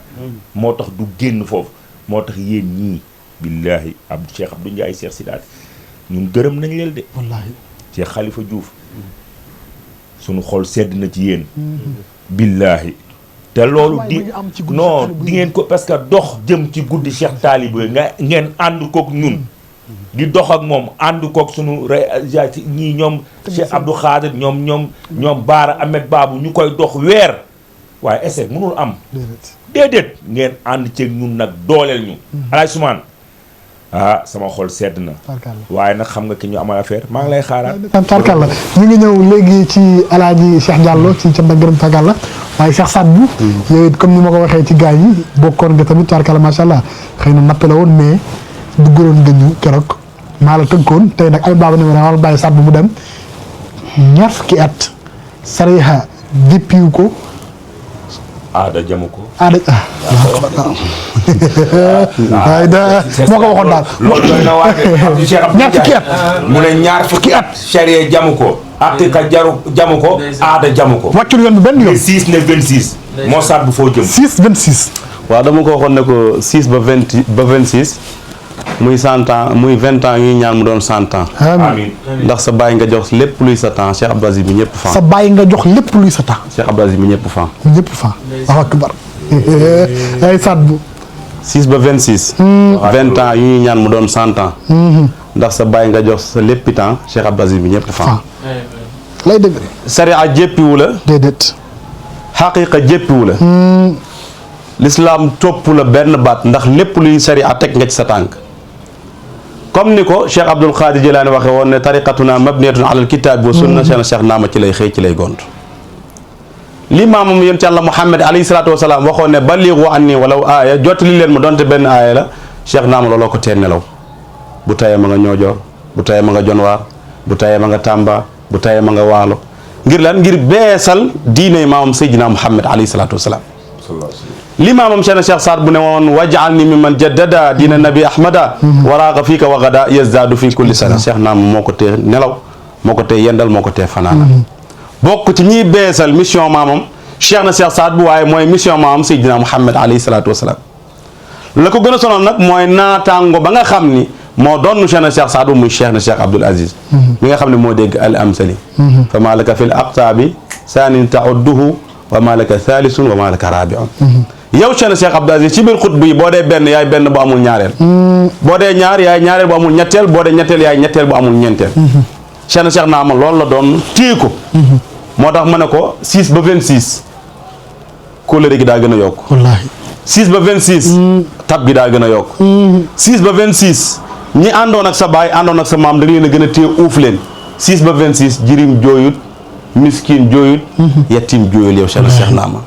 moo tax du génn foofu moo tax yéen ñii billaahi Cheikh Abdou Ndiaye Cheikh Sidaat ñun gërëm nañ leen de wallaahi Cheikh Khalifa Diouf sunu xol sedd na ci yéen billaahi te loolu di ngeen ko parce que dox jëm ci guddi Cheikh Talibé ngeen ànd kook ñun di dox ak moom ànd kook sunu ñii ñoom Cheikh Abdou Khadir ñoom Baara Ahmed Babou ñu koy dox weer waaye essai mënul am déedéet ngeen ànd ceeg ñun nag dooleel ñu alaaj Sumaan sama xol sedd na waaye nag xam nga ki ñu amal affaire maa ngi lay xaaraat tarkalla ñu ngi ñëw léegi ci alaaji Cheikh Diallo ci ca gërëm tarkalla waaye Cheikh Sadbou yow it comme ni ma ko waxee ci gaañ yi bokkoon nga tamit tarkalla macha allah xëy na nappe la woon mais duggaloon nga ñu keroog maa la tënkoon tey nag ay baaba ne ma wala bàyyi Sadbou mu dem ñaar fukki at sariha déppiwu ko aada jamu ko waaye da moo ko waxoon daal loolu doy na waate ñaar fukki at mu ne ñaar fukki at charia jamu ko aqiqa jamu ko aada jamu ko wàccul yoon bi benn yoon 6 ne 26 moo Sadbou foo jëm 6 26 waaw dama ko waxoon ne ko 6 ba 26 muy 100 ans muy 20 ans ñuy ñaan mu doon 100 ans amiin ndax sa bàyyi nga jox lépp luy sa temps Cheikh Abdou Aziz bi ñëpp fan sa bàyyi nga jox lépp luy sa temps Cheikh Abdou Aziz bi ñëpp fan waaw akbar ay Sadbou 6 ba 26 20 ans yu ñuy ñaan mu doon 100 ans ndax sa bàyyi nga jox sa léppi temps Cheikh Abdou Aziz bi ñëpp fan lay dëgg sariya jéppiwu la déedéet xaqiqa jéppiwu la l'islam topp la benn baat ndax lépp luy sariya teg nga ci sa tànk comme ni ko Cheikh Abdul Qadir Jilaani waxe woon ne tariqatuna mabniyatun ala alkitabi wa sunna Cheikh Naama ci lay xëy ci lay gont li maamam yonent Yàlla Muhammad alayhi salaatu wasalaam waxoon ne ballighu anni walaw aaya jottali leen ma donte benn aaya la Cheikh Naama looloo ko teen nelaw bu tayee ma nga ñoojoor bu tayee ma nga jonwaar bu tayee ma nga tàmba bu tayee ma nga waalo ngir lan ngir beesal diine maamam Seydina Muhammad alayhi salaatu wasalaam li maamam Cheikh Saad bu ne woon waj'alni mimman jaddada diina nabi ahmada waraaqa fiika wa gada yazdaadu fi kulli sana Cheikh naam moo ko tee nelaw moo ko tee yendal moo ko tee fanaana bokk ci ñiy beesal mission maamam Cheikh Saad bu waaye mooy mission maamam Seydina Muhammad alayhi salaatu wasalaam la ko gën a sonal nag mooy naataango ba nga xam ni moo doon Cheikh Saad bu muy Cheikh Abdoul Aziz mi nga xam ne moo dégg al amsali fa maa laka fi l aqtaabi saanin taudduhu wa maa laka thalisun wa maa laka rabiun yow Cheikh Abdoul Aziz ci biir xutba yi boo dee benn yaay benn bu amul ñaareel boo dee ñaar yaay ñaareel bu amul ñetteel boo dee ñetteel yaay ñetteel bu amul ñeenteel Cheikh naa ma loolu la doon téye ko moo tax ma ne ko 6 ba 26 kóllëre gi daa gën a yokk wallaahi 6 ba 26 tab gi daa gën a yokk 6 ba 26 ñi àndoon ak sa baay àndoon ak sa maam da leen a gën a téye uuf leen 6 ba 26 jirim jooyut miskin jooyut yettim jooyul yow Cheikh naa ma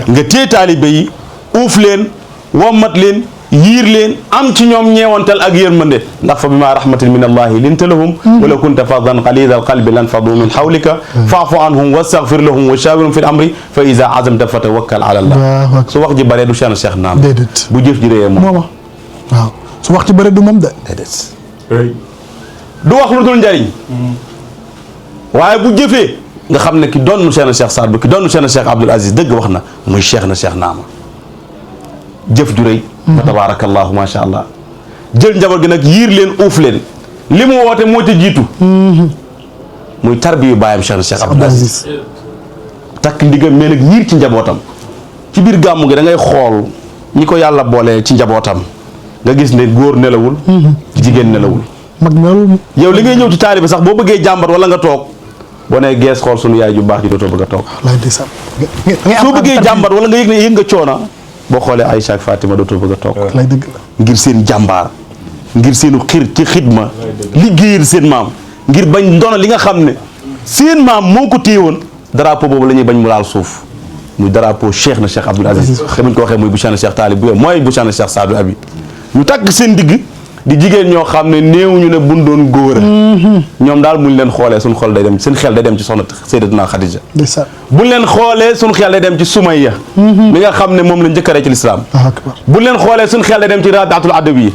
nga téye taalibe yi uuf leen wommat leen yiir leen am ci ñoom ñeewantal ak yërmande ndax fa bima rahmatin min allahi linta lahum wala kunta faddan qalida alqalbi lan fadu min hawlika faafu anhum wastaghfir lahum wa shawirhum fil amri fa iza azamta fa tawakkal ala allah su wax ji bëree du Cheikh naam déedéet bu jëf ji réyee moom waaw su wax ci bëree du moom de déedéet du wax lu dul njariñ waaye bu jëfee nga xam ne ki doon Cheikh Saad bu ki doon Cheikh Abdoul Aziz dëgg wax na muy Cheikh naama jëf ju rëy fa tabarakallahu ma sha allah jël njaboot gi nag yiir leen uuf leen li mu woote moo ci jiitu muy tarbiyu baayam Cheikh Abdoul Aziz takk ndigam mais nag yiir ci njabootam ci biir gàmmu gi da ngay xool ñi ko yàlla boole ci njabootam nga gis ne góor nelawul jigéen nelawul mag nelawul yow li ngay ñëw ci taalibe sax boo bëggee jàmbat wala nga toog boo nee gees xool sunu yaay ju baax ji dootoo bëgg a toog soo bëggee jàmbat wala nga yëg nga coona boo xoolee Aïcha ak Fatima dootoo bëgg a toog lay dëgg la ngir seen jàmbaar ngir seenu xir ci xidma liggéeyal seen maam ngir bañ ndono li nga xam ne seen maam moo ko téye woon drapeau boobu la ñuy bañ mu laal suuf muy drapeau Cheikh Abdoul Aziz te buñ ko waxee muy bu Cheikh Taalib bu mooy bu Cheikh Saadu Abi ñu takk seen digg di jigéen ñoo xam ne néewuñu ne buñ doon góor a ñoom daal buñ leen xoolee suñ xol day dem seen xel day dem ci soxna Sayyidatuna Khadija buñ leen xoolee suñ xel day dem ci Sumayya mi nga xam ne moom la njëkkaree ci lislaam buñ leen xoolee suñ xel day dem ci Rabiatul Adawi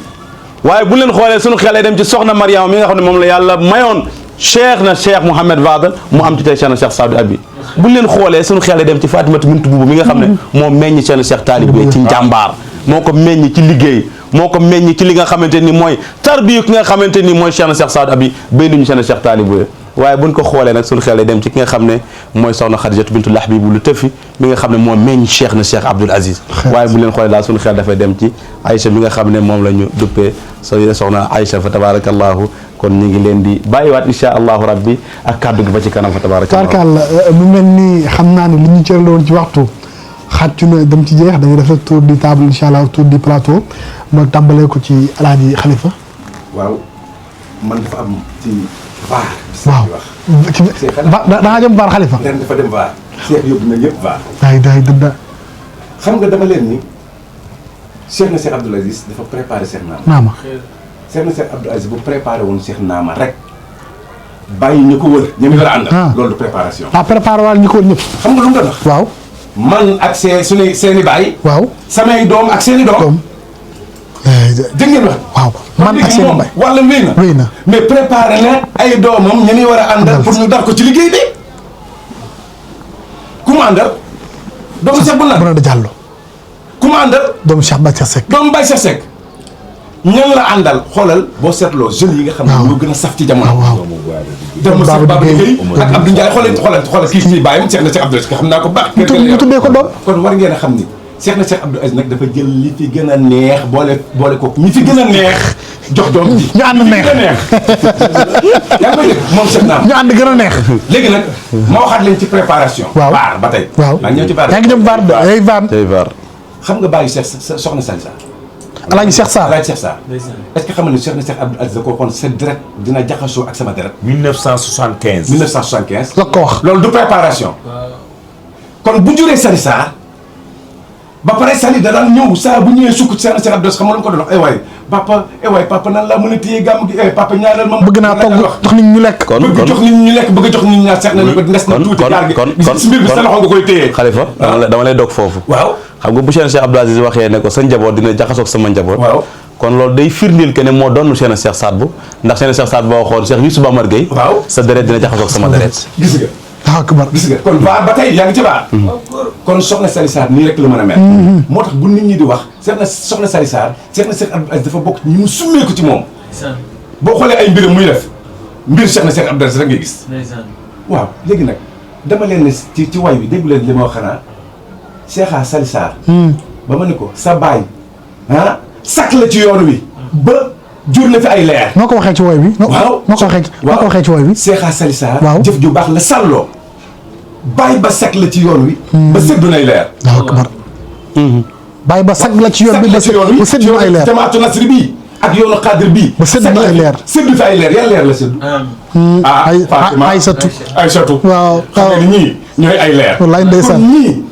waaye buñ leen xoolee suñ xel day dem ci soxna Mariama mi nga xam ne moom la yàlla mayoon Cheikh Mouhamed Fadel mu am ci tey Cheikh Saadu Abi buñ leen xoolee suñ xel day dem ci Fatimatu bintu Buubu mi nga xam ne moo meññ Cheikh Taalib bi ci njàmbaar moo ko meññ ci liggéey moo ko meññ ci li nga xamante ni mooy tarbiyu ki nga xamante ni mooy Cheikh Saad Abi béy duñu Cheikh Taalib waaye buñ ko xoolee nag suñu xel dem ci ki nga xam ne mooy soxna Xadijatu bintu Lahbi bu lu tëfi mi nga xam ne moo meññ Cheikh Abdoul Aziz waaye bu leen xoolee daal suñu xel dafay dem ci Aïcha mi nga xam ne moom la ñu duppee soxna Aïcha fa tabarakallahu kon ñu ngi leen di bàyyiwaat insha allahu rabbi ak kàddu gi ba ci kanam fa tabarakallahu mu mel ni xam naa ne li ñu cërale woon ci waxtu xàccu na dem ci jeex dañuy def rek tour di table incha allah tour di plateau ma tàmbalee ko ci alaaji Xalifa. waaw man dafa am ci vaar. waaw ci da ngaa jëm vaar Xalifa. ren dafa dem vaar. Cheikh yóbbu na ñëpp vaar. day dëgg. xam nga dama leen ni Cheikh Abdoul Aziz dafa préparé Cheikh Naama. Cheikh Abdoul Aziz bu préparé woon Cheikh Naama rek bàyyi ñu ko wër ñu war a àndal. loolu du préparation. préparé waal ñu ko wër ñëpp. xam nga lu mu doon wax. waaw. man ak seeni baay. waaw samay doom ak seeni doom. dégg ngeen wax. waaw man ak seeni baay. wala wéy na mais préparé na ay doomam ñu war a àndal pour ñu dar ko ci liggéey bi. ku mu àndal. doomu Cheikh bu da Diallo. ku mu àndal. doomu Cheikh Baye Cheikh Seck. doomu Baye Cheikh Seck. ñan la àndal xoolal boo seetloo jeunes yi nga xam ne ñoo gën a saf ci jamono. doomu Cheikh Baba Gueye ak Abdou Ndiaye xoolal kii bàyyam Cheikh Abdoul Aziz xam naa ko baax. ñu tuddee ko doom. kon war ngeen a xam ni Cheikh Abdoul Aziz nag dafa jël li fi gën a neex boole ko ñi fi gën a neex jox doom ji. ñu ànd neex yaa ngi koy dégg moom Cheikh Naama. ñu ànd gën a neex. léegi nag ma waxaat leen ci préparation. waaw baar ba tey. waaw maa ngi ñëw ci baar. yaa ngi jëm baar de ay baar. xam nga bàyyi Cheikh soxna Salsa. Alaaji Cheikh Sarr est-ce que xam nga ne Cheikh Abdoul Aziz da koo xoon sa deret dina jaxasoo ak sama deret. 1975. la ko wax loolu du préparation. kon bu juree Sali Sarr ba pare Sali da daan ñëw saa bu ñëwee sukk ci Cheikh Abdoul Aziz xam nga lu mu ko doon wax papa nan laa mën a téye gàmm gi papa ñaanal ma. bëgg naa togg jox nit ñu lekk. bëgg jox nit ñu lekk bëgg jox nit ñaar seet nañu ko des na tuuti. jaar gi mbir bi sa loxo nga koy téye. Xalifa dama lay dog foofu. waaw xam nga bu Cheikh Abdou Aziz waxee ne ko sa njaboot dina jaxasoog sama njaboot. waaw kon loolu day firndeel que ne moo doon Cheikh Saad Bou ndax Cheikh Saad Boo xool Cheikh Youssouf Amar Gueye. waaw sa deret dina jaxasoog sama deret. gis nga. akbar gis nga kon ba tey yaa ngi ci baax. kon soxna Sali Sarr nii rek la mën a mel. moo tax bu nit ñi di wax soxna Sali Sarr Cheikh Abdou Aziz dafa bokk ñi mu summeeku ci moom. boo xoolee ay mbiram muy def mbir Cheikh Abdou Aziz rek ngay gis. waaw léegi nag dama leen ne ci way bi déggu leen li ma wax xanaa Cheikha Sali Sarr. ba ma ne ko sa baay sakk la ci yoon wi. ba jur na fi ay leer. noo ko waxee ci woy bi. waaw noo ko waxee ci woy bi. Cheikha Sali Sarr. waaw jëf ju baax la sàlloo. bàyyi ba sakk la ci yoon wi. ba seddu nay leer. waaw akbar. bàyyi ba sakk la ci yoon bi ba seddu ay leer. jamaatu nasri bii ak yoonu xaadir bii. ba seddu ay leer. seddu fi ay leer yan leer la seddu. Fatima Aysatu. waaw xam nga ni ñii ñooy ay leer. wallaay ndeysaan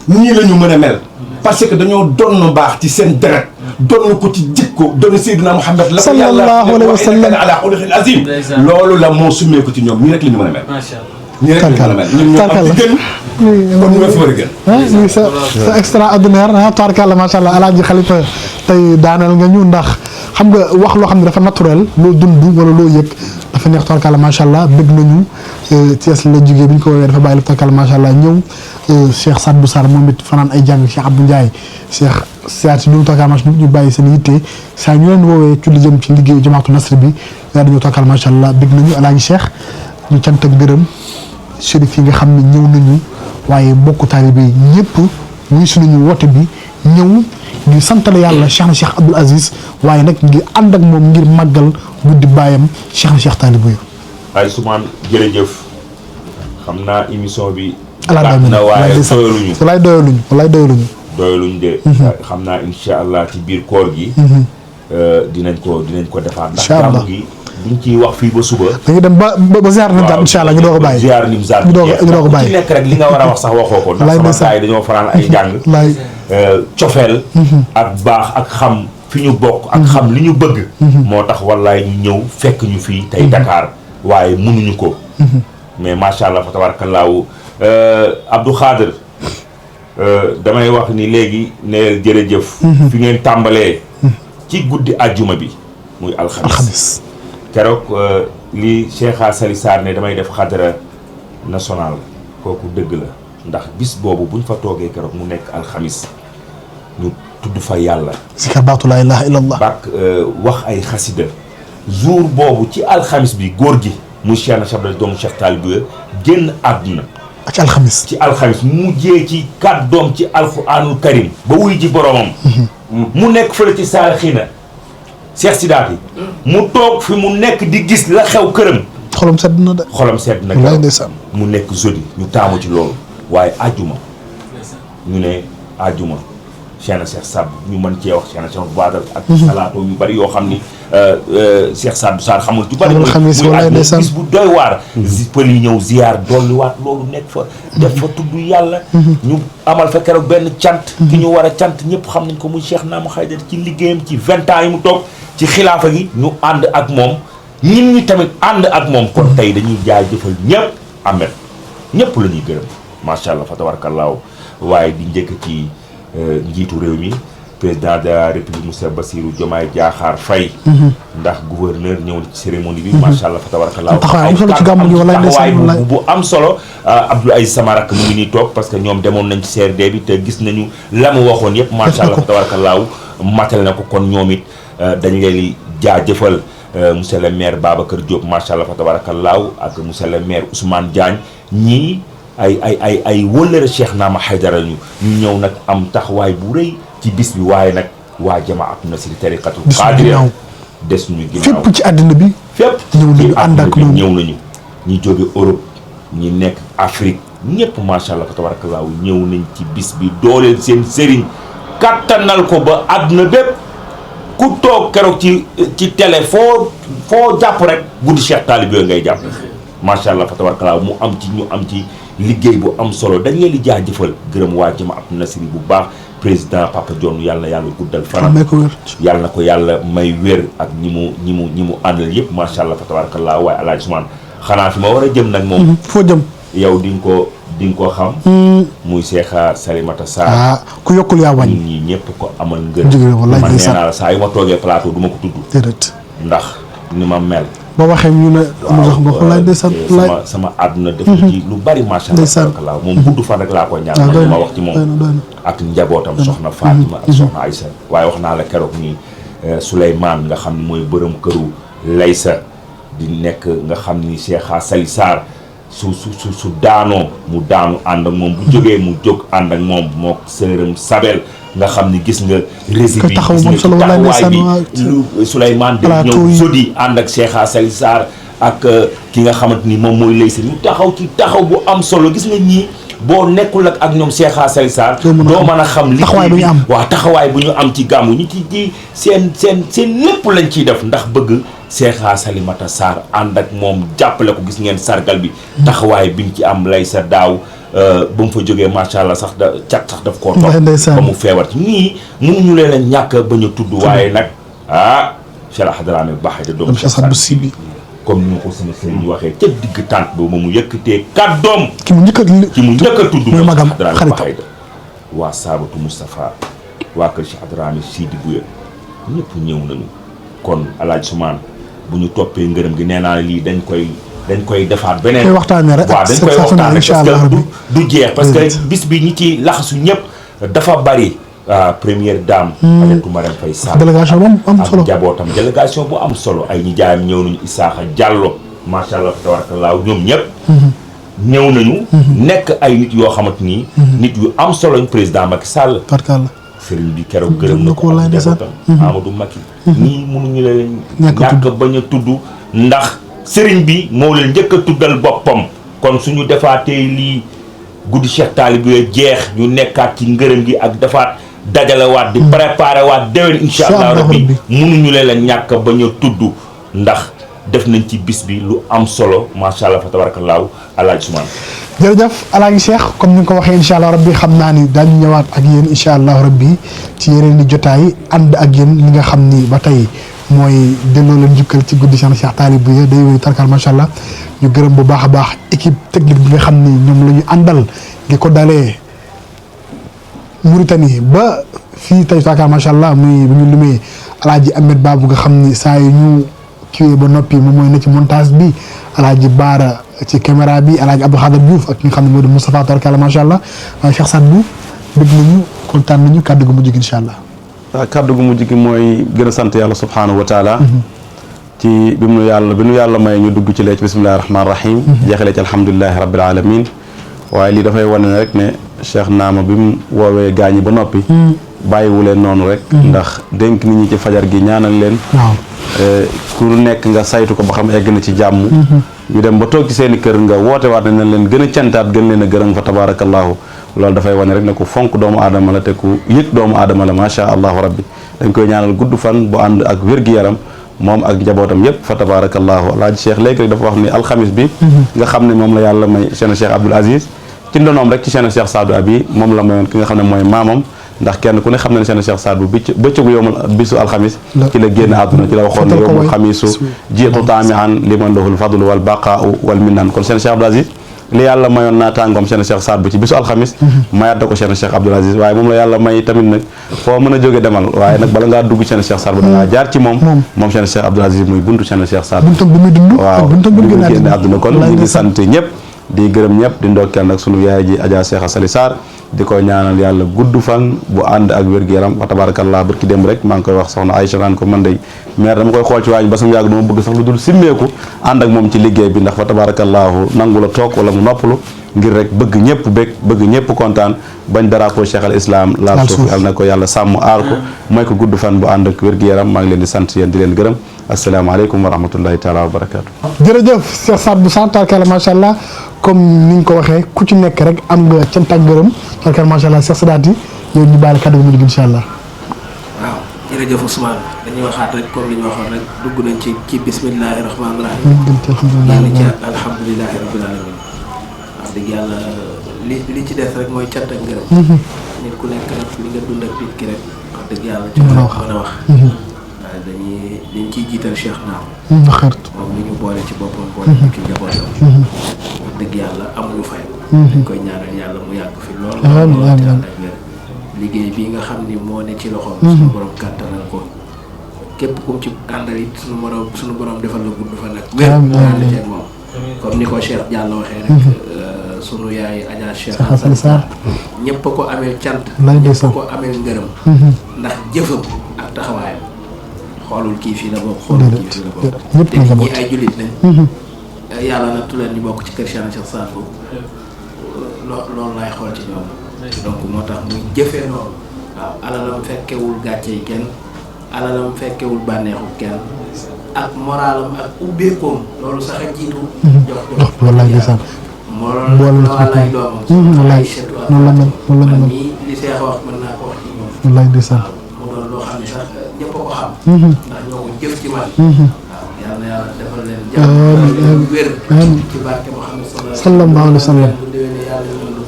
ñii la ñu mën a mel. parce que dañoo doon baax ci seen deret. doon ko ci jikko doon Seydina Muhammad la ko yàlla sallallahu alayhi wa sallam ala xuluqin azim loolu la moo summee ko ci ñoom ñii rek la ñu mën a mel. ñii rek la ñu mën a mel ñun ñoo am ci gën kon ñu fi war a gën. oui c'est extraordinaire tabarkàlla macha allah alaaji Xalifa tey daaneel nga ñu ndax xam nga wax loo xam ne dafa naturel loo dund wala loo yëg dafa neex tabarkàlla macha allah bëgg nañu Thiès la jógee bi ñu ko woowee dafa bàyyi la tabarkàlla macha allah ñëw Cheikh Saad Bou Sarr moom it fanaan ay jàng Cheikh Abdou Ndiaye Cheikh siyaat si ñun tabarkàlla macha allah ñu bàyyi seen yitte saa ñu leen woowee ci lu jëm ci liggéeyu jamaatu nasri bi yaa dañoo tabarkàlla macha allah bëgg nañu alaaji Cheikh ñu cant ak gërëm chérif yi nga xam ne ñëw nañu waaye mbokku taalibe yi ñëpp wuy suñu woote bi ñëw ngir santale yàlla Cheikh na Cheikh Abdou Aziz waaye nag ngir ànd ak moom ngir màggal guddi baayam Cheikh na Cheikh taalibe yi. ay Soumane jërëjëf xam naa émission bi. ala na waaye doyaluñu. walaay doyaluñu de. xam naa incha allah ci biir koor gi. dinañ ko defaat. ndax gàmmu gi duñ ciy wax fii ba suba. dañuy dem ba ziar Nimzaat incha allah ñu doog a bàyyi. ziar Nimzaat ñu doog a bàyyi ci nekk rek li nga war a wax sax waxoo ko. ndax sama gars yi dañoo fanaan ay jàng. cofeel ak baax ak xam fi ñu bokk. ak xam li ñu bëgg. moo tax wallaay ñu ñëw fekk ñu fii tey Dakar waaye mënuñu ko. mais macha allah fa tabarakallaahu Abdou Khader damay wax ni léegi ne jërëjëf. fi ngeen tàmbalee. ci guddi àjjuma bi muy alxamis. keroog li Cheikha Sali Sarr ne damay def xadara national kooku dëgg la ndax bis boobu buñ fa toogee keroog mu nekk alxamis ñu tudd fa yàlla. zikar baatu laa ilaaha illallah. bak wax ay xasida jour boobu ci alxamis bi góor gi muy Cheikh na Cheikh doomu Cheikh Talibé génn àdduna. ci alxamis. ci alxamis mu mujjee ci kàddoom ci alxuraanul karim ba wuy ji boromam. mu nekk fële ci Saalixiina Cheikh Sidaati mu toog fi mu nekk di gis la xew këram. xolam sedd na de. xolam sedd na wallaay ndeysaan. mu nekk jeudi ñu taamu ci loolu waaye àjjuma ñu ne àjjuma Cheikh na Cheikh Saad ñu mën cee wax Cheikh na Cheikh Badal ak salaatoo yu bari yoo xam ni Cheikh Saad Bou Sarr xamul ci bari muy àjjuma bis bu doy waar pël yi ñëw ziyaar dolliwaat loolu nekk fa def fa tudd yàlla ñu amal fa keroog benn cant ki ñu war a cant ñëpp xam nañ ko muy Cheikh Naama Haydara ci liggéeyam ci 20 ans yi mu toog ci xilaafa gi ñu ànd ak moom ñun ñi tamit ànd ak moom kon tey dañuy jaajëfal ñëpp amet ñëpp la ñuy gërëm macha allah fa tabarakallaahu waaye di njëkk ci njiitu réew mi président de la république Moussa Bassirou Diomaye Diakhar Faye ndax gouverneur ñëw na ci cérémonie bi macha allah fa tabarakallaahu taxawaay bu am solo Abdou Aziz sama rakk mu ngi nii toog parce que ñoom demoon nañ ci CRD bi te gis nañu la mu waxoon yëpp macha allah fa tabarakallaahu matal na ko kon ñoom it dañ leen di jaajëfal monsieur le maire Babacar Diop macha allah fa tabarakallaahu ak monsieur le maire Ousmane Diagne ñii ay wëllëre Cheikh Naama Haydara ñu ñëw nag am taxawaay bu rëy ci bis bi waaye nag waa jamaatu nasri tariqatul qaadiriya des ñu ginnaaw fépp ci àddina bi. fépp ñëw nañu ànd ak moom ñëw nañu ñi jóge Europe ñi nekk Afrique ñëpp macha allah fa tabarakallaahu ñëw nañ ci bis bi dooleel seen sëriñ kattanal ko ba àdduna bépp ku toog keroog ci télé foo jàpp rek guddi Cheikh Talibé ngay jàpp macha allah fa tabarakallaahu mu am ci liggéey bu am solo dañ leen di jaajëfal gërëm waa jamaatu nasri bu baax président Papa Dione yàlla na yàlla guddal fanam yàlla na ko yàlla may wér ak ñi mu àndal yëpp macha allah fa tabarakallaahu waaye alaaji Soumane xanaa fi ma war a jëm nag moom foo jëm yow di nga ko di nga ko xam. muy Cheikha Salimata Sarr. ah ku yokkul yaa wàññi. ñun ñii ñëpp ko amal ngërëm. jërëjëf wallaay man nee ndeysaan. naa la saa yu ma toogee plateau du ma ko tudd. déedéet. ndax ni ma mel. boo waxee ñu ne. amul sax nga wallaay ndeysaan wallaay. sama àdduna def ci lu bari macha ndeysaan. allah moom gudd fan rek laa ko ñaan. doy ma wax ci moom. ak njabootam soxna Fatima ak soxna Aïssa. waaye wax naa la keroog nii Souleymane nga xam ni mooy bërëm këru Laysa di nekk nga xam ni Cheikha Sali Sarr su daanoo mu daanu ànd ak moom bu jógee mu jóg ànd ak moom moo sërëm Sabel nga xam ni gis nga rési bi gis nga ci taxawaay bi lu Souleymane de ñëw jodi ànd ak Cheikha Sali Sarr ak ki nga xamante ni moom mooy Laysa ñu taxaw ci taxaw bu am solo gis nga ñii boo nekkul ak ñoom Cheikha Sali Sarr doo mën a xam liggéey bi waaw taxawaay bu ñu am ci gàmmu ñu ci seen lépp lañ ciy def ndax bëgg Cheikha Salimata Sarr ànd ak moom jàppale ko gis ngeen sargal bi taxawaay biñ ci am Laysa daaw ba mu fa jógee macha allah sax cat sax daf koo topp ba mu feebar ci ñii mënuñu leen a ñàkk bañ a tudd waaye nag Cheikh Hadrami Baxay da doom comme ni ko sama sëriñ ñu waxee ca digg tànk ba mu yëkkatee kàddoom ki mu njëkk a tudd mooy magam xaritam waa Saabatu Moustapha waa kër Cheikh Hadrami Sidi Bouya ñëpp ñëw nañu kon Alaaji Soumane bu ñu toppee ngërëm gi nee naa lii dañ koy defaat beneen waaw dañ koy waxtaane parce que du jeex parce que bis bi ñi ci laxasu ñëpp dafa bari première dame Adjaratou Marème Faye Sall délégation bu am solo ak njabootam délégation bu am solo ay ñi jaayam ñëw nañu Isaaxa Diallo macha allah tabarakallah ñoom ñëpp ñëw nañu nekk ay nit yoo xamante ni nit yu am solo ñu président Macky Sall sëriñ bi keroog gërëm na ko ak njabootam Amadou Macky ñii mënuñu leen ñàkk bañ a tudd ndax sëriñ bi moo leen njëkk a tuddal boppam kon suñu defaatee lii guddi Cheikh Talibou jeex ñu nekkaat ci ngërëm gi ak defaat dajalewaat di préparé waat déwén incha allah rabbi mënuñu leen la ñàkk bañ a tudd ndax def nañ ci bis bi lu am solo macha allah fa tabarakallahu Alaaji Soumane jërëjëf Alaaji Cheikh comme ni nga ko waxee incha allah rabbi xam naa ni daañu ñëwaat ak yéen incha allah rabbi ci yeneen i jotaay ànd ak yéen li nga xam ni ba tey mooy delloo leen jukkal ci guddi Cheikh Talibou yi day wéy tarkal macha allah ñu gërëm bu baax a baax équipe technique bi nga xam ni ñoom la ñu àndal di ko dalee Mauritanie ba fii tey tarkal macha allah muy bu ñu lumee Alaaji Ahmed Babou nga xam ni saa yu ñu kiiwee ba noppi moom mooy ne ci montage bi Alaaji Baara ci caméra bi Alaaji Abdou Khader Diouf ak ki nga xam ne moo di Moustapha tarkal macha allah waaye Cheikh Sadbou bëgg nañu kontaan nañu kàddu gu mujj gi incha allah. waaw kàddu gu mujj gi mooy gën a sant yàlla subhaanahu wa taala ci bi nu yàlla may ñu dugg ci lee ci bismillahi rahmaani rahim jeexalee ci alhamdulilahi rabbil alamin waaye lii dafay wane ne rek ne Cheikh Naama bi mu woowee gaañi ba noppi bàyyiwu leen noonu rek ndax dénk nit ñi ci fajar gi ñaanal leen ku nekk nga saytu ko ba xam egg na ci jàmm ñu dem ba toog ci seen i kër nga woote waat nañ leen gën a cantaat gën leen a gërëm fa tabarakallahu loolu dafay wane rek ne ku fonk doomu aadama la te ku yëg doomu aadama la macha allahu rabbi dañ koy ñaanal gudd fan bu ànd ak wér-gi-yaram moom ak njabootam yëpp fa tabarakallahu Alaaji Cheikh léegi rek dafa wax ni alxamis bi nga xam ne moom la yàlla may Cheikh Abdoul Aziz ci ndonoom rek ci Cheikh Sadou Abi moom la mayoon ki nga xam ne mooy maamam ndax kenn ku ne xam ne ne Cheikh Sadou bëccëgu yowmal bisu alxamis ci la génn àdduna ci la waxoon ne yowmul xamisu jiitu taamihan liman lahul fadlu wal baqaau wal minnan kon Cheikh Abdoul Aziz li yàlla mayoon naa tàngoom Cheikh Sadou ci bisu alxamis mayaat da ko Cheikh Abdoul Aziz waaye moom la yàlla may tamit nag foo mën a jóge demal waaye nag bala ngaa dugg Cheikh Sadou da ngaa jaar ci moom Cheikh Abdoul Aziz muy buntu Cheikh Sadou waaw bi mu génne àdduna kon ñu ngi sant ñëpp di gërëm ñëpp di ndokkeel nag sunu yaay ji Adja Cheikh Sali Sarr di ko ñaanal yàlla gudd fan bu ànd ak wér-gu-yaram wa tabarakallah barki dem rek maa ngi koy wax soxna Aïcha naan ko man day maire dama koy xool ci waañ ba sam yàgg dama bëgg sax lu dul simmeeku ànd ak moom ci liggéey bi ndax fa tabarakallahu nangu la toog wala mu noppalu ngir rek bëgg ñëpp bëgg ñëpp kontaan bañ drapeau Cheikh al Islam laal suuf yàlla na ko yàlla sàmm aar ko mooy ko gudd fan bu ànd ak wér-gu-yaram maa ngi leen di sant yéen di leen gërëm asalaamaaleykum wa rahmatullahi taala wa barakaatu. jërëjëf Cheikh Sadbou sant tarkala macha allah comme ni nga ko waxee ku ci nekk rek am nga cant ak gërëm tarkala macha allah Cheikh Sadati yow ñu bàyyi kàddu gi mu jóg incha allah. waaw jërëjëf Ousmane dañuy waxaat rek comme li ñu waxoon rek dugg nañ ci bismillahi rahmaani rahim. alhamdulilahi rabbil alamin wax dëgg yàlla li ci des rek mooy cant ak ngërëm. nit ku nekk nag li nga dund ak nit ki rek wax dëgg yàlla ci mën a wax. waaye dañ ciy jiital Cheikh Naam. moom mi ñu boole ci boppam boole ci njabootam. wax dëgg yàlla amuñu fay. dañ koy ñaanal yàlla mu yàgg fi lool. liggéey bi nga xam ni moo ne ci loxoom. suñu borom kàttanal ko képp kum ci àndal it suñu borom defal la gudd fa nag. wér ànd ceeg moom comme ni ko Cheikh Diallo waxee rek. sunu yaay Adja Cheikh Hassane Sarr ñëpp ko amee cant. ñëpp ko amee ngërëm. ndax jëfam ak taxawaayam xoolul kii fii la bokk xoolul kii fii la bokk. te ñi ay jullit lañ. yàlla na tu leen ñu bokk ci kër Cheikh Sarr boobu loolu laay xool ci ñoom. donc moo tax muy jëfee noonu. waaw alalam fekkewul gàcce yi kenn alalam fekkewul bànneexu kenn ak moralam ak ubbeekoom loolu sax a jiitu. jox wallaay ndeysaan loolu ay doomam. wallaay noonu la mel noonu la mel. li Cheikh wax mën naa ko wax ci ñoom. wallaay ndeysaan mu doon loo xam ne sax ñëpp a ko xam. ndax ñoo ko jëf ci man. waaw yal na yàlla defal leen jàmm wér ci barke Muhammad sallallahu alayhi wa sallam.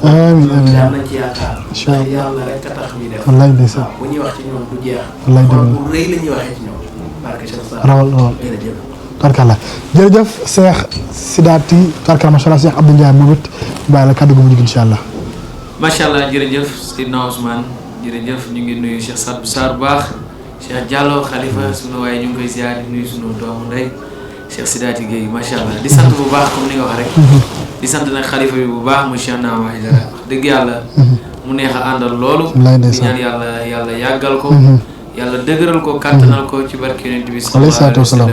amiin amiin yal nañ ci yaakaar. incha allah yàlla rek a tax ñuy def. wallaay ndeysaan bu ñuy wax ci ñoom du jeex. wallaay dëgg la bu rëy la ñuy waxee ci ñoom. barke Cheikh Sarr rawal jërëjëf. tarkalla jërëjëf Cheikh Sidaati tarkalla macha allah Cheikh Abdou Ndiaye moom it bàyyi la kàddu gu mujj incha allah. macha allah jërëjëf Seydina Ousmane jërëjëf ñu ngi nuyu Cheikh Sadou Sarr bu baax Cheikh Diallo Khalifa sunu waaye ñu ngi koy ziar di nuyu sunu doomu ndey Cheikh Sidaati Gueye macha allah di sant bu baax comme ni nga wax rek. di sant nag xalifa bi bu baax mu Cheikh Naama Aïdara dëgg yàlla. mu neex a àndal loolu. di ñaan yàlla yàggal ko. yàlla dëgëral ko kàttanal ko ci barke Yonent bi sallallahu alayhi wa sallam.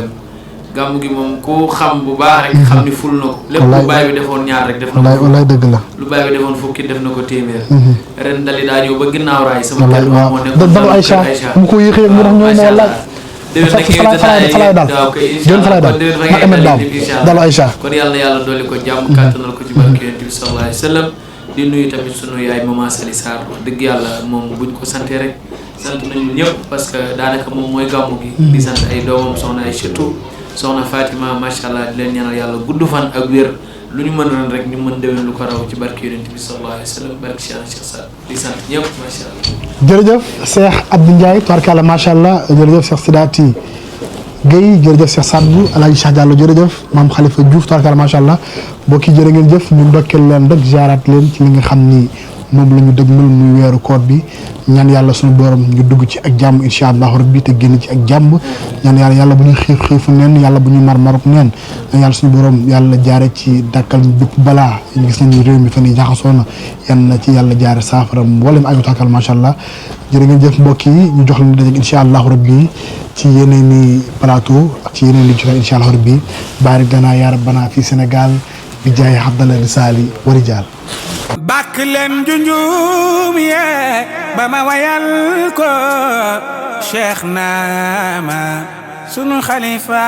gàmmu gi moom ku xam bu baax rek xam ni ful na ko. lépp lu baay bi defoon ñaar rek def na ko. wallaay dëgg la. lu baay bi defoon fukki def na ko téeméer. ren dali daa ñëw ba ginnaaw raay sama kër waaw moo nekkoon dalu Aïcha mu ko yéexee mu tax ñëw moo laaj. falaay daal jën falaay daal ma emet daal dalu Aïcha. kon yàlla dolli ko jàmm kàttanal ko ci barke Yonent bi sallallahu alayhi wa sallam. di nuyu tamit sunu yaay maman Sali Sarr wax dëgg yàlla moom buñ ko santee rek sant nañu ñëpp parce que daanaka moom mooy gàmmu gi. di sant ay doomam soxna ay surtout soxna Fatima macha allah di leen ñaanal yàlla gudd fan ak wér lu ñu mën ren rek ñu mën déwén lu ko raw ci barke Yonent bi sallallahu alayhi wa sallam barke Cheikh Sarr di sant ñëpp macha allah. jërëjëf Cheikh Abdou Ndiaye tubaarkalla macha allah jërëjëf Cheikh Sidaati Gueye jërëjëf Cheikh Sadbou Alaaji Cheikh Diallo jërëjëf maam Khalifa Diouf tubaarkalla macha allah mbokk yi jërë ngeen jëf ñu ndokkeel leen rek ziaraat leen ci li nga xam ni moom la ñu dëgmal muy weeru koor bi ñaan yàlla suñu borom ñu dugg ci ak jàmm incha allahu rabbi te génn ci ak jàmm ñaan yàlla bu ñu xiifu neen yàlla bu ñu maruk neen ñaan yàlla suñu borom yàlla jaare ci dàkkal ñu bépp balaa ñu gis nañu réew mi fan yi jaxasoo na yan na ci yàlla jaare saafara mboolem ayu takkal macha allah jërë ngeen jëf mbokk yi ñu jox leen daje incha allahu rabbi ci yeneen i plateau ak ci yeneen i jotaay incha allahu rabbi barik lana ya rabbana fii Sénégal bi jaay Abdallah Risaali wa rijaal bàkk leen junjum yee ba ma wayal ko Cheikh Naama sunu xalifa